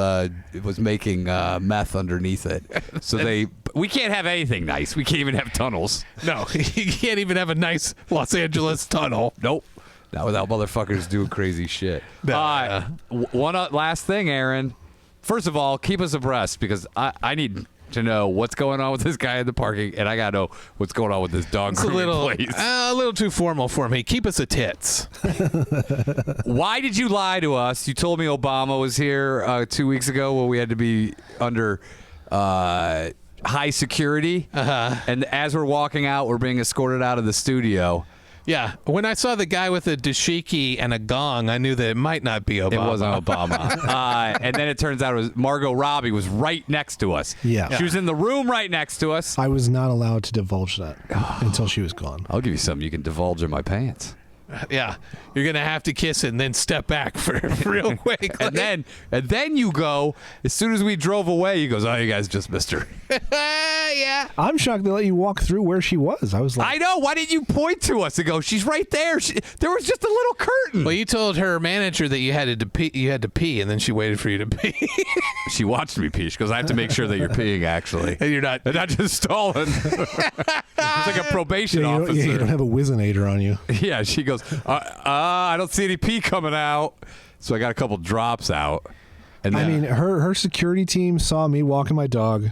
making meth underneath it. So we can't have anything nice. We can't even have tunnels. No, you can't even have a nice Los Angeles tunnel. Nope. Not without motherfuckers doing crazy shit. One last thing, Aaron. First of all, keep us abreast because I need to know what's going on with this guy in the parking, and I gotta know what's going on with this dog It's grooming place. a little too formal for me. Keep us a tits. Why did you lie to us? You told me Obama was here 2 weeks ago when we had to be under high security, and as we're walking out, we're being escorted out of the studio. Yeah, when I saw the guy with a dashiki and a gong, I knew that it might not be Obama. It wasn't Obama. And then it turns out it was Margot Robbie was right next to us. Yeah. She was in the room right next to us. I was not allowed to divulge that until she was gone. I'll give you something you can divulge in my pants. Yeah, you're gonna have to kiss it and then step back for real quick. And then you go, as soon as we drove away, he goes, oh, you guys just missed her. Yeah. I'm shocked they let you walk through where she was. I was like, I know. Why didn't you point to us and go, she's right there? There was just a little curtain. Well, you told her manager that you had to pee. You had to pee, and then she waited for you to pee. She watched me pee. She goes, I have to make sure that you're peeing, actually. And you're not. And not just stalling. It's like a probation yeah, officer. you don't have a Wizinator on you. Yeah, she goes, I don't see any pee coming out. So I got a couple drops out. And I then, mean, her security team saw me walking my dog,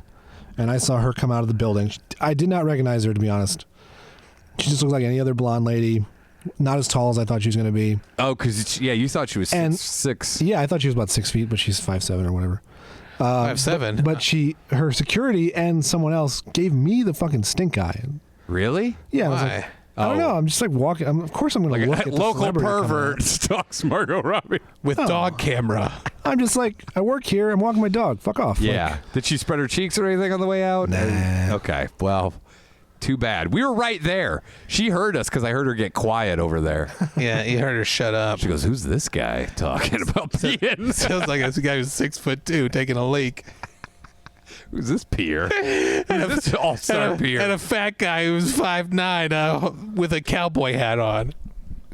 and I saw her come out of the building. I did not recognize her, to be honest. She just looked like any other blonde lady, not as tall as I thought she was going to be. oh, because, you thought she was And- 6'6". Yeah, I thought she was about 6 feet, but she's 5'7" or whatever. 5'7". But her security and someone else gave me the fucking stink eye. Really? Yeah, I was Why? like, I don't know. I'm just like walking. Of course, I'm going to look Like at a the local celebrity coming pervert out. stalks Margot Robbie. With dog camera. I'm just like, I work here. I'm walking my dog. Fuck off. Yeah. Like, Did she spread her cheeks or anything on the way out? Nah. Okay. Well, too bad. We were right there. She heard us because I heard her get quiet over there. Yeah, you heard her shut up. She goes, who's this guy talking about peeing? Sounds like this guy who's 6'2" taking a leak. Who's this peer? Who's this all-star peer? And a fat guy who's 5'9" with a cowboy hat on.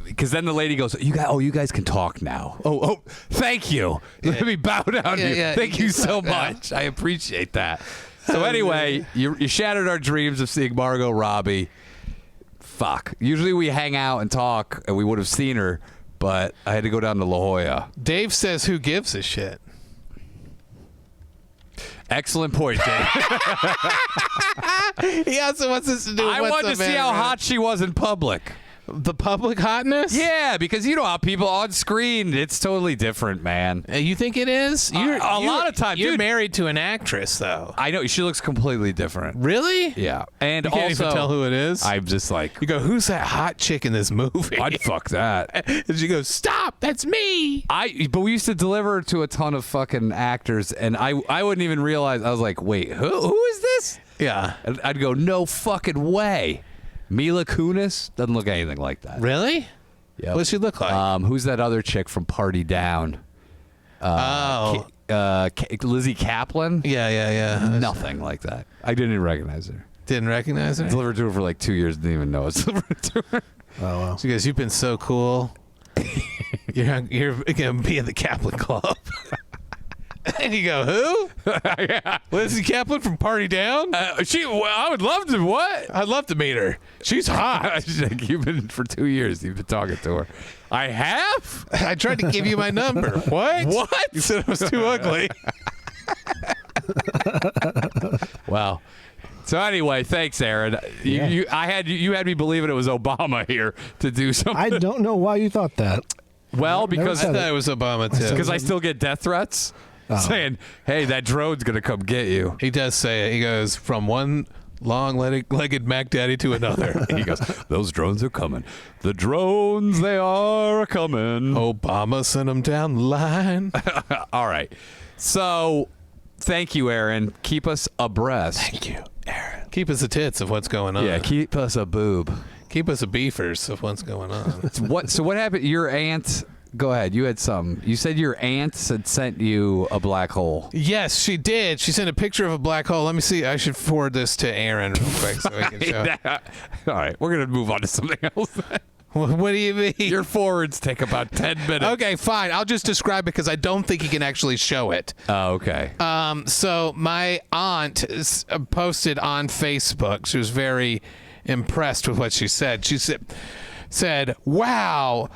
Because then the lady goes, you guys can talk now. Oh, thank you. Let me bow down to you. Yeah, Thank you so much. I appreciate that. So anyway, you shattered our dreams of seeing Margot Robbie. Fuck. Usually we hang out and talk, and we would have seen her, but I had to go down to La Jolla. Dave says, who gives a shit? Excellent point, Dave. He also wants us to do I what's wanted to up, see man, how right? hot she was in public. The public hotness? Yeah, because you know how people on screen, it's totally different, man. You think it is? A lot of times, You're dude. married to an actress, though. I know, she looks completely different. Really? Yeah. And You can't also, even tell who it is? I'm just like, You go, who's that hot chick in this movie? I'd fuck that. And she goes, stop, that's me. But we used to deliver to a ton of fucking actors, and I wouldn't even realize. I was like, wait, who is this? Yeah. And I'd go, no fucking way. Mila Kunis doesn't look anything like that. Really? Yep. What does she look like? Who's that other chick from Party Down? Lizzie Kaplan? Yeah. Nothing like that. I didn't even recognize her. Didn't recognize her? Delivered to her for like 2 years, didn't even know I was delivered to her. oh, wow. She goes, you've been so cool. You're going to be in the Kaplan Club. And you go, who? Yeah. Lizzie Kaplan from Party Down? I would love to. What? I'd love to meet her. She's hot. She's like, you've been for 2 years. You've been talking to her. I have. I tried to give you my number. What? What? You said it was too ugly. Well. So anyway, thanks, Aaron. Yeah. You had me believing it was Obama here to do something. I don't know why you thought that. Well, because I thought it was Obama, too. because I still get death threats saying, "Hey, that drone's gonna come get you." He does say it. He goes, from one long-legged Mac Daddy to another. He goes, "Those drones are coming. The drones, they are coming." Obama sent him down the line. All right. So, thank you, Aaron. Keep us abreast. Thank you, Aaron. Keep us a tits of what's going on. Yeah, keep us a boob. Keep us a beefers of what's going on. So what happened? Your aunt. Go ahead. You had some. You said your aunt had sent you a black hole. Yes, she did. She sent a picture of a black hole. Let me see. I should forward this to Aaron real quick so I can show. All right, we're gonna move on to something else. What do you mean? Your forwards take about 10 minutes. Okay, fine. I'll just describe it because I don't think he can actually show it. Oh, okay. So my aunt posted on Facebook. She was very impressed with what she said. She said, "Wow."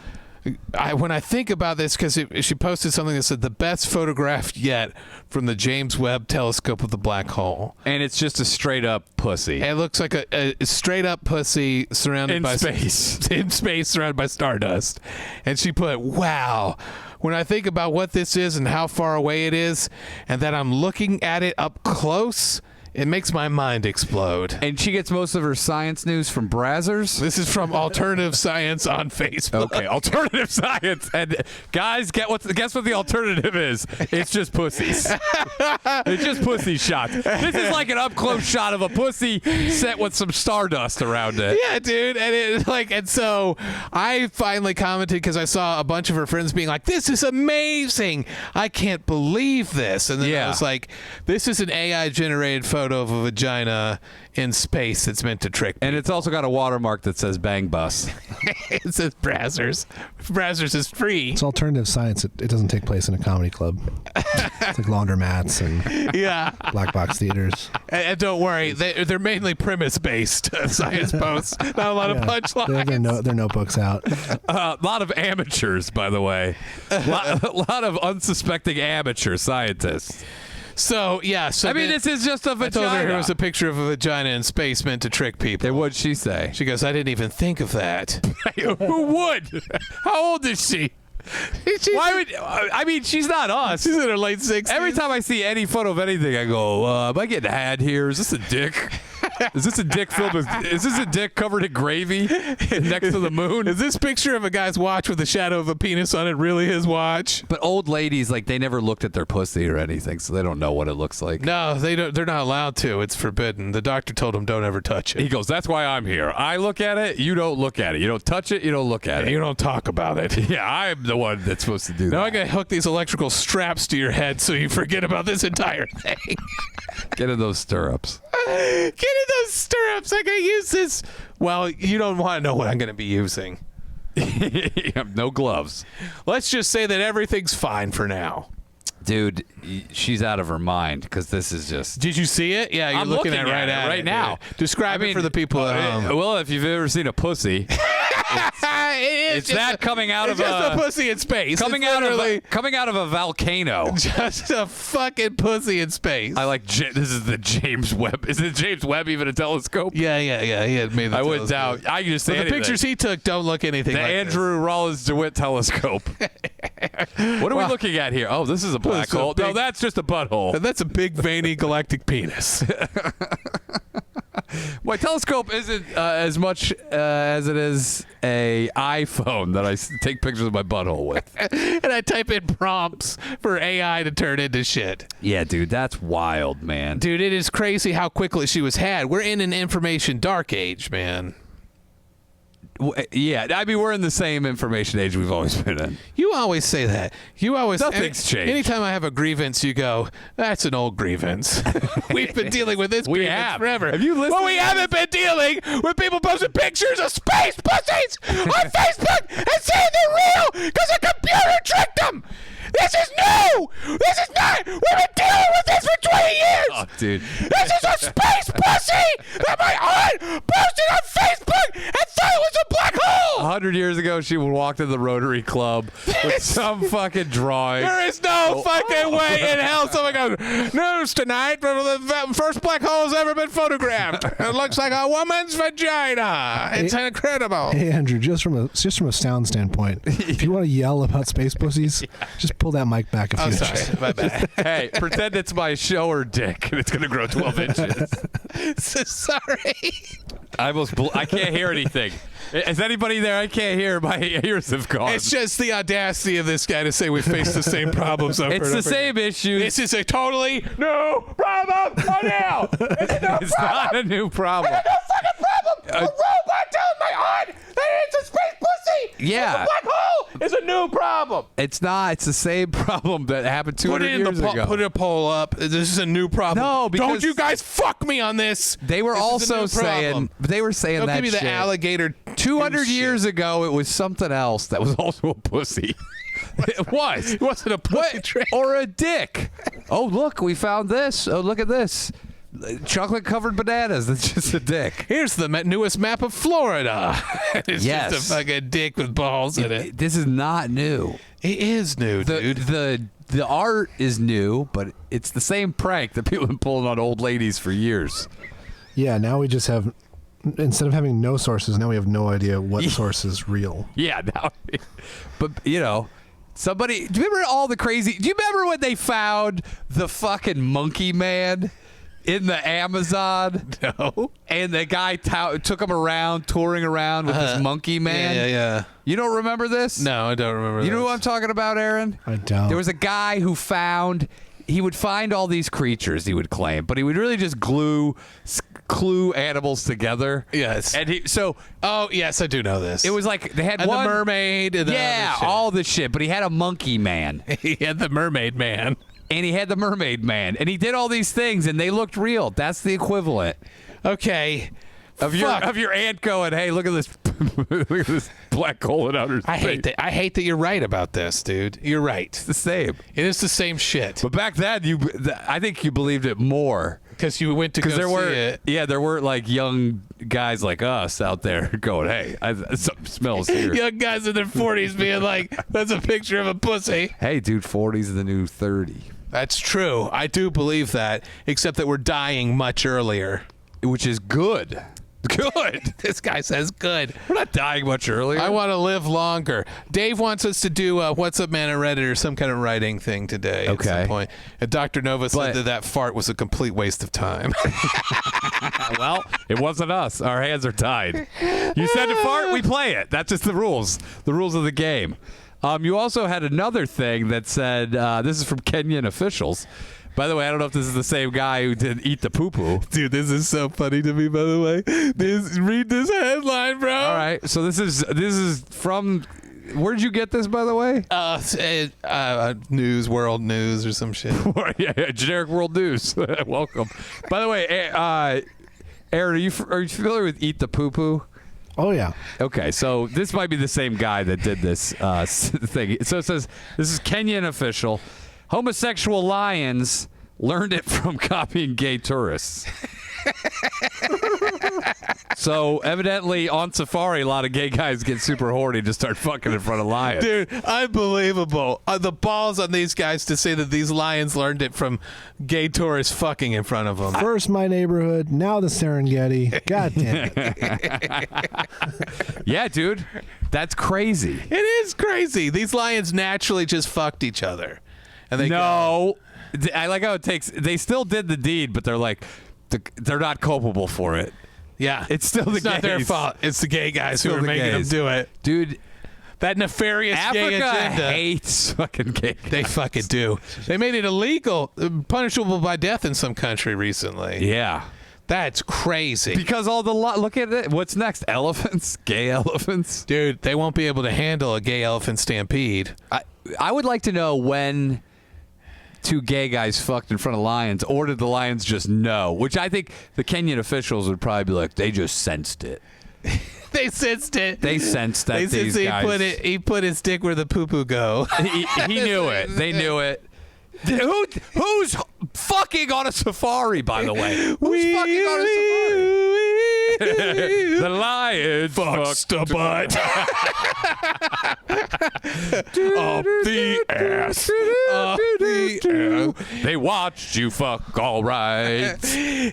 When I think about this, because she posted something that said the best photograph yet from the James Webb Telescope of the black hole. And it's just a straight up pussy. It looks like a straight up pussy surrounded by space. in space, surrounded by stardust. And she put, "Wow. When I think about what this is and how far away it is, and that I'm looking at it up close, it makes my mind explode." And she gets most of her science news from Brazzers. This is from Alternative Science on Facebook. Okay, alternative science. And guys, guess what the alternative is? It's just pussies. It's just pussy shots. This is like an up close shot of a pussy set with some stardust around it. Yeah, dude, and so I finally commented because I saw a bunch of her friends being like, "This is amazing! I can't believe this!" And then I was like, "This is an AI generated photo of a vagina in space that's meant to trick me." And it's also got a watermark that says "Bang Bus." It says Brazzers. Brazzers is free. It's alternative science. It doesn't take place in a comedy club. It's like laundromats and Yeah. black box theaters. And don't worry, they're mainly premise-based science posts. Not a lot of They punchlines. have their notebooks out. A lot of amateurs, by the way. A lot of unsuspecting amateur scientists. So, yeah. So I mean, this is just a vagina. I told her it was a picture of a vagina in space meant to trick people. And what'd she say? She goes, "I didn't even think of that." Who would? How old is she? Why would? I mean, she's not us. She's in her late 60s. Every time I see any photo of anything, I go, "Am I getting had here? Is this a dick? Is this a dick filled with? Is this a dick covered in gravy next to the moon? Is this picture of a guy's watch with the shadow of a penis on it really his watch? But old ladies, like, they never looked at their pussy or anything, so they don't know what it looks like. No, they don't. They're not allowed to. It's forbidden. The doctor told them don't ever touch it. He goes, "That's why I'm here. I look at it. You don't look at it. You don't touch it. You don't look at it. You don't talk about it. Yeah, I'm the one that's supposed to do that. Now I'm gonna hook these electrical straps to your head so you forget about this entire thing." Get in those stirrups. Get in those stirrups. I can use this. Well, you don't want to know what I'm going to be using. You have no gloves. Let's just say that everything's fine for now. Dude, she's out of her mind because this is just... Did you see it? Yeah, you're I'm looking at it right now. Dude. Describe it for the people at home. Well, if you've ever seen a pussy... It's that coming out of just a pussy in space. Coming out of a volcano. Just a fucking pussy in space. I like this is the James Webb. Is it James Webb even a telescope? Yeah. He had made the I wouldn't doubt. I can just say the pictures he took don't look anything the like Andrew Rollins DeWitt telescope. What are we looking at here? Oh, this is a black hole. No, that's just a butthole. That's a big veiny galactic penis. My telescope isn't as much as it is a iPhone that I take pictures of my butthole with. And I type in prompts for AI to turn into shit. Yeah, dude, that's wild, man. Dude, it is crazy how quickly she was had. We're in an information dark age, man. Yeah, I mean, we're in the same information age we've always been in. You always say that. Nothing's changed. Anytime I have a grievance, you go, "That's an old grievance." We've been dealing with this grievance forever. Have you listened? Well, we haven't been dealing with people posting pictures of space pussies on Facebook and saying they're real because a computer tricked them. This is new. This is not. We've been dealing with this for 20 years. Oh, dude. This is a space pussy that my aunt posted on Facebook and thought it was a black hole. 100 years ago, she would walk to the Rotary Club with some fucking drawing. There is no fucking way in hell someone goes, news tonight, the first black hole has ever been photographed. It looks like a woman's vagina. It's incredible. Hey Andrew, just from a sound standpoint, if you want to yell about space pussies, just pull that mic back a few inches. Sorry, my bad. Hey, pretend it's my shower dick and it's going to grow 12 inches. So sorry. I can't hear anything. Is anybody there? I can't hear. My ears have gone. It's just the audacity of this guy to say we face the same problems over It's and the over same again. issue. This is a totally new problem. Oh, now. It's not a new problem. No fucking problem. A robot telling my aunt that it's a space pussy. Yeah. The black hole is a new problem. It's not. It's the same problem that happened 200 years ago. Put a poll up. This is a new problem. No, because don't you guys fuck me on this. They were This is a also new saying problem. they were saying Don't that give me the shit. alligator. 200 shit. years ago, it was something else that was also a pussy. It was. It wasn't a pussy trick. Or a dick. Oh, look, we found this. Oh, look at this. Chocolate covered bananas. That's just a dick. Here's the newest map of Florida. It's Yes. just a fucking dick with balls in it. This is not new. It is new, dude. The art is new, but it's the same prank that people have been pulling on old ladies for years. Yeah, now we just have, instead of having no sources, now we have no idea what source is real. Yeah, now, but you know, somebody. Do you remember all the crazy? Do you remember when they found the fucking monkey man in the Amazon? No. And the guy took him around, touring around with this monkey man. Yeah. You don't remember this? No, I don't remember. You know what I'm talking about, Aaron? I don't. There was a guy who he would find all these creatures, he would claim, but he would really just glue animals together. Yes. And Oh, yes, I do know this. it was like they had and one the mermaid. And yeah, all the shit, but he had a monkey man. he had the mermaid man. And he had the mermaid man, and he did all these things, and they looked real. That's the equivalent Okay. of your aunt going, "Hey, look at this, look at this black hole in outer space." I hate that you're right about this, dude. You're right. It's the same. It is the same shit. But back then, I think you believed it more Because you went to go there were, see it. yeah, there were like young guys like us out there going, "Hey, something smells here." Young guys in their 40s being like, "That's a picture of a pussy." Hey, dude, 40's the new 30, That's true. I do believe that, except that we're dying much earlier. which is good. Good. This guy says good. We're not dying much earlier. I want to live longer. Dave wants us to do What's Up Man on Reddit or some kind of writing thing today at some point. And Dr. Nova said that fart was a complete waste of time. Well, it wasn't us. Our hands are tied. You said to fart, we play it. That's just the rules of the game. You also had another thing that said, this is from Kenyan officials. By the way, I don't know if this is the same guy who did Eat the Poo Poo. Dude, this is so funny to me, by the way. Read this headline, bro. All right. So this is from, where'd you get this, by the way? News, World News or some shit. Yeah, generic world news. Welcome. By the way, Aaron, are you familiar with Eat the Poo Poo? Oh, yeah. Okay, so this might be the same guy that did this thing. So it says, this is Kenyan official. Homosexual lions learned it from copying gay tourists. So evidently on safari, a lot of gay guys get super horny to start fucking in front of lions. Dude, unbelievable. The balls on these guys to say that these lions learned it from gay tourists fucking in front of them. First my neighborhood, now the Serengeti. God damn it. Yeah, dude, that's crazy. It is crazy. These lions naturally just fucked each other. And they No, I like how it takes. They still did the deed, but they're like, they're not culpable for it. Yeah. It's still It's not their gays. fault. It's the gay guys who Still are the making gays. them do it. Dude, That nefarious gay Africa agenda. hates fucking gay guys. They fucking do. They made it illegal, punishable by death in some country recently. Yeah. That's crazy. Because all the look at it. What's next? Elephants? Gay elephants? Dude, they won't be able to handle a gay elephant stampede. I would like to know when two gay guys fucked in front of lions, or did the lions just know? Which I think the Kenyan officials would probably be like, they just sensed it. They sensed it. They sensed that these guys. He put his dick where the poo-poo go. He knew it. They knew it. Who's fucking on a safari, by the way? Who's fucking on a safari? The lion fucked the butt. Up the ass. Up the ass. They watched you fuck all right.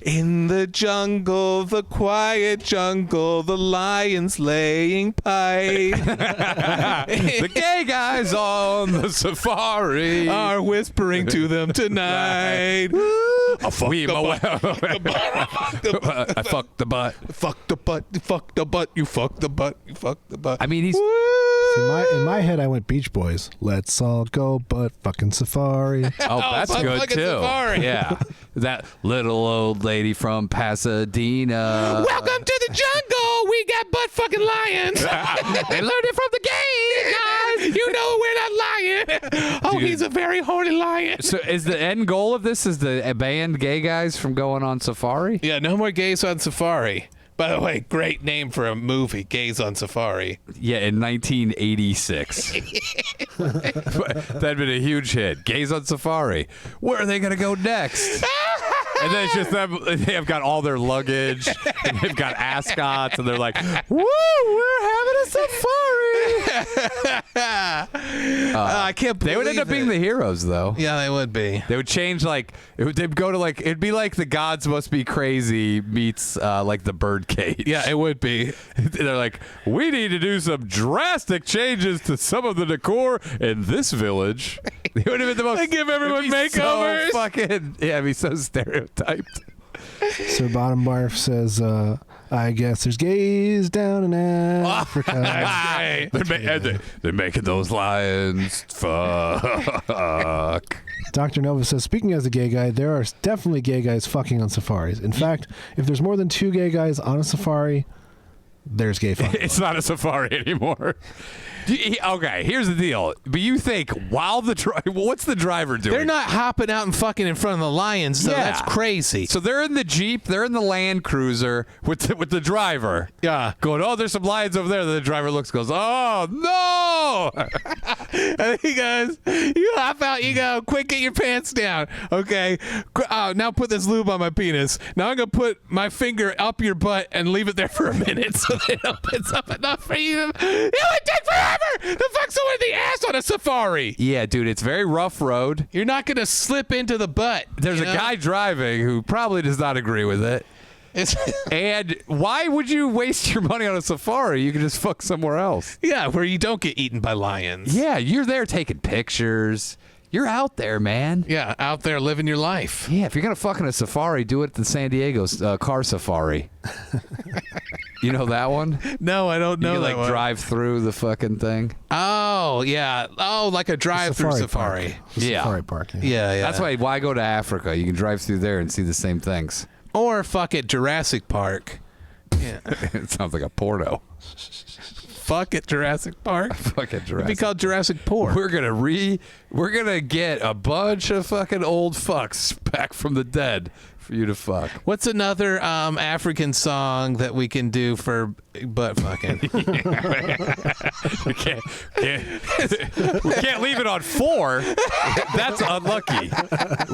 In the jungle, the quiet jungle, the lion's laying pipe. The gay guys on the safari are whispering to them tonight. I fucked the butt. I fucked the butt. Fuck the butt. You fuck the butt. You fuck the butt. You fuck the butt. I mean, he's. In my head, I went Beach Boys. Let's all go, but fucking safari. Oh, that's good too. Safari. Yeah, that little old lady from Pasadena. Welcome to the jungle. We got butt fucking lions. They learned it from the gay guys. You know we're not lying. Oh, Dude. he's a very horny lion. So, is the end goal of this is the banned gay guys from going on safari? Yeah, no more gays on safari. By the way, great name for a movie, Gays on Safari. Yeah, in 1986. That'd been a huge hit. Gays on safari. Where are they going to go next? And then it's just them. They've got all their luggage. And they've got ascots, and they're like, "Woo, we're having a safari." I can't believe They would end up being the heroes, though. Yeah, they would be. They would change they'd go to it'd be like the Gods Must Be Crazy meets like the Birdcage. Yeah, it would be. They're like, we need to do some drastic changes to some of the decor in this village. It would have been the most. They give everyone makeovers. So fucking it'd be so stereotyped. So Bottom Barf says, I guess there's gays down in Africa. They're making those lions fuck. Dr. Nova says, speaking as a gay guy, there are definitely gay guys fucking on safaris. In fact, if there's more than 2 gay guys on a safari, there's gay fucking. It's not a safari anymore. Okay, here's the deal. But you think while what's the driver doing? They're not hopping out and fucking in front of the lions, so Yeah. that's crazy. So they're in the Jeep, they're in the Land Cruiser with the driver. Yeah. Going, oh, there's some lions over there. Then the driver goes, oh, no. And he goes, you hop out, you go, quick, get your pants down. Okay. Now put this lube on my penis. Now I'm going to put my finger up your butt and leave it there for a minute so they don't put up enough for you. It would take forever to fuck someone in the ass on a safari. Yeah, dude, it's very rough road. You're not going to slip into the butt. There's a guy driving who probably does not agree with it. And why would you waste your money on a safari? You can just fuck somewhere else. Yeah, where you don't get eaten by lions. Yeah, you're there taking pictures. You're out there, man. Yeah, out there living your life. Yeah, if you're going to fuck in a safari, do it at the San Diego car safari. You know that one? No, I don't know You can, that one. drive through the fucking thing. Oh, yeah. Oh, like a drive-through safari. Yeah. Safari park. Yeah. That's why go to Africa? You can drive through there and see the same things. Or fuck it, Jurassic Park. Yeah. It sounds like a porno. Fuck it, Jurassic Park. Fuck it, It'd be Jurassic. called Jurassic Pork. We're gonna get a bunch of fucking old fucks back from the dead for you to fuck. What's another African song that we can do for butt fucking? We can't leave it on 4. That's unlucky.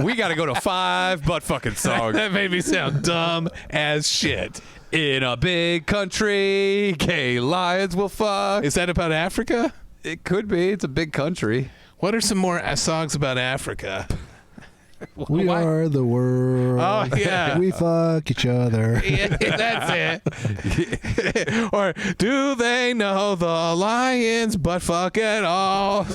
We got to go to 5 butt fucking songs. That made me sound dumb as shit. In a big country, gay lions will fuck. Is that about Africa? It could be. It's a big country. What are some more songs about Africa? We are the world. Oh, yeah. We fuck each other. Yeah, that's it. Or do they know the lions butt fuck at all?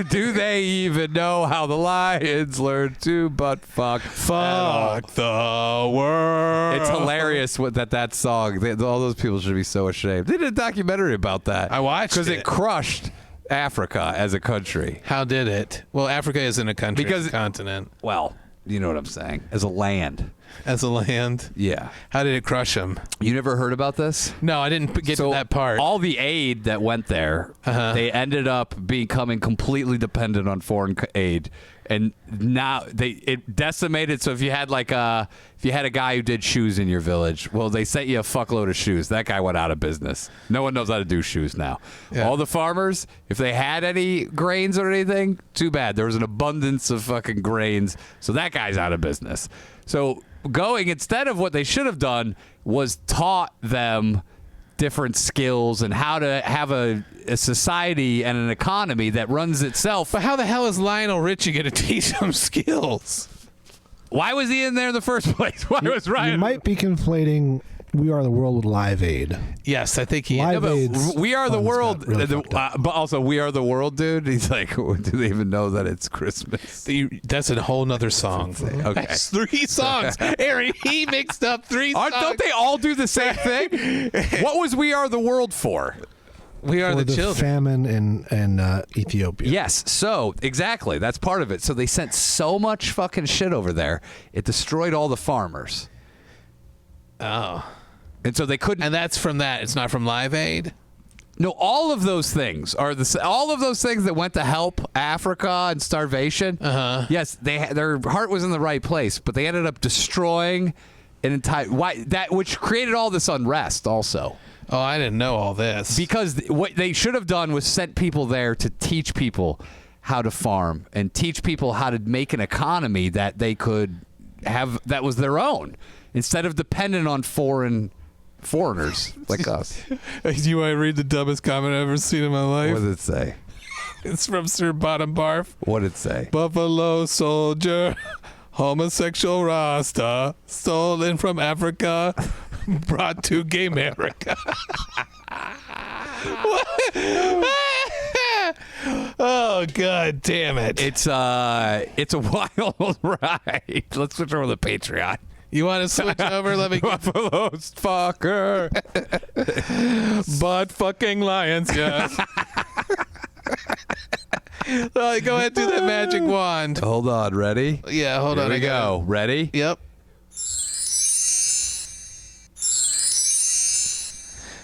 Do they even know how the lions learn to butt fuck? Fuck the world. It's hilarious that song. All those people should be so ashamed. They did a documentary about that. I watched because it. it crushed Africa as a country. How did it? Well, Africa isn't a country, Because- it's a continent. Well, you know what I'm saying. As a land. As a land. Yeah. How did it crush them? You never heard about this? No, I didn't get to that part. All the aid that went there, they ended up becoming completely dependent on foreign aid. And now it decimated. So if you had a guy who did shoes in your village, well, they sent you a fuckload of shoes. That guy went out of business. No one knows how to do shoes now. Yeah. All the farmers, if they had any grains or anything, too bad. There was an abundance of fucking grains, so that guy's out of business. So instead of what they should have done was taught them different skills and how to have a society and an economy that runs itself. But how the hell is Lionel Richie going to teach them skills? Why was he in there in the first place? Why was Ryan? You might be conflating We Are the World with Live Aid. Yes, I think he. Live is. We Are the World, really but also We Are the World, dude. He's like, do they even know that it's Christmas? That's a whole nother song. Okay, that's 3 songs. Aaron, he mixed up 3 songs. Don't they all do the same thing? What was We Are the World for? We are the children. Famine in Ethiopia. Yes, so exactly, that's part of it. So they sent so much fucking shit over there, it destroyed all the farmers. Oh, and so they couldn't. And that's from that. It's not from Live Aid. No, all of those things are all of those things that went to help Africa and starvation. Yes, their heart was in the right place, but they ended up destroying an entire which created all this unrest also. Oh, I didn't know all this. Because what they should have done was sent people there to teach people how to farm and teach people how to make an economy that they could have that was their own instead of dependent on foreigners like us. Do you want to read the dumbest comment I've ever seen in my life? What does it say? It's from Sir Bottom Barf. What did it say? Buffalo soldier, homosexual Rasta, stolen from Africa, brought to gay America. Oh, God damn it. It's a wild ride. Let's switch over to the Patreon. You want to switch over? Let me Buffalo's fucker. But fucking lions, yes. Go ahead, do that magic wand. Hold on, ready? Yeah, hold on. Here we go. Ready? Yep.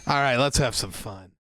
All right, let's have some fun.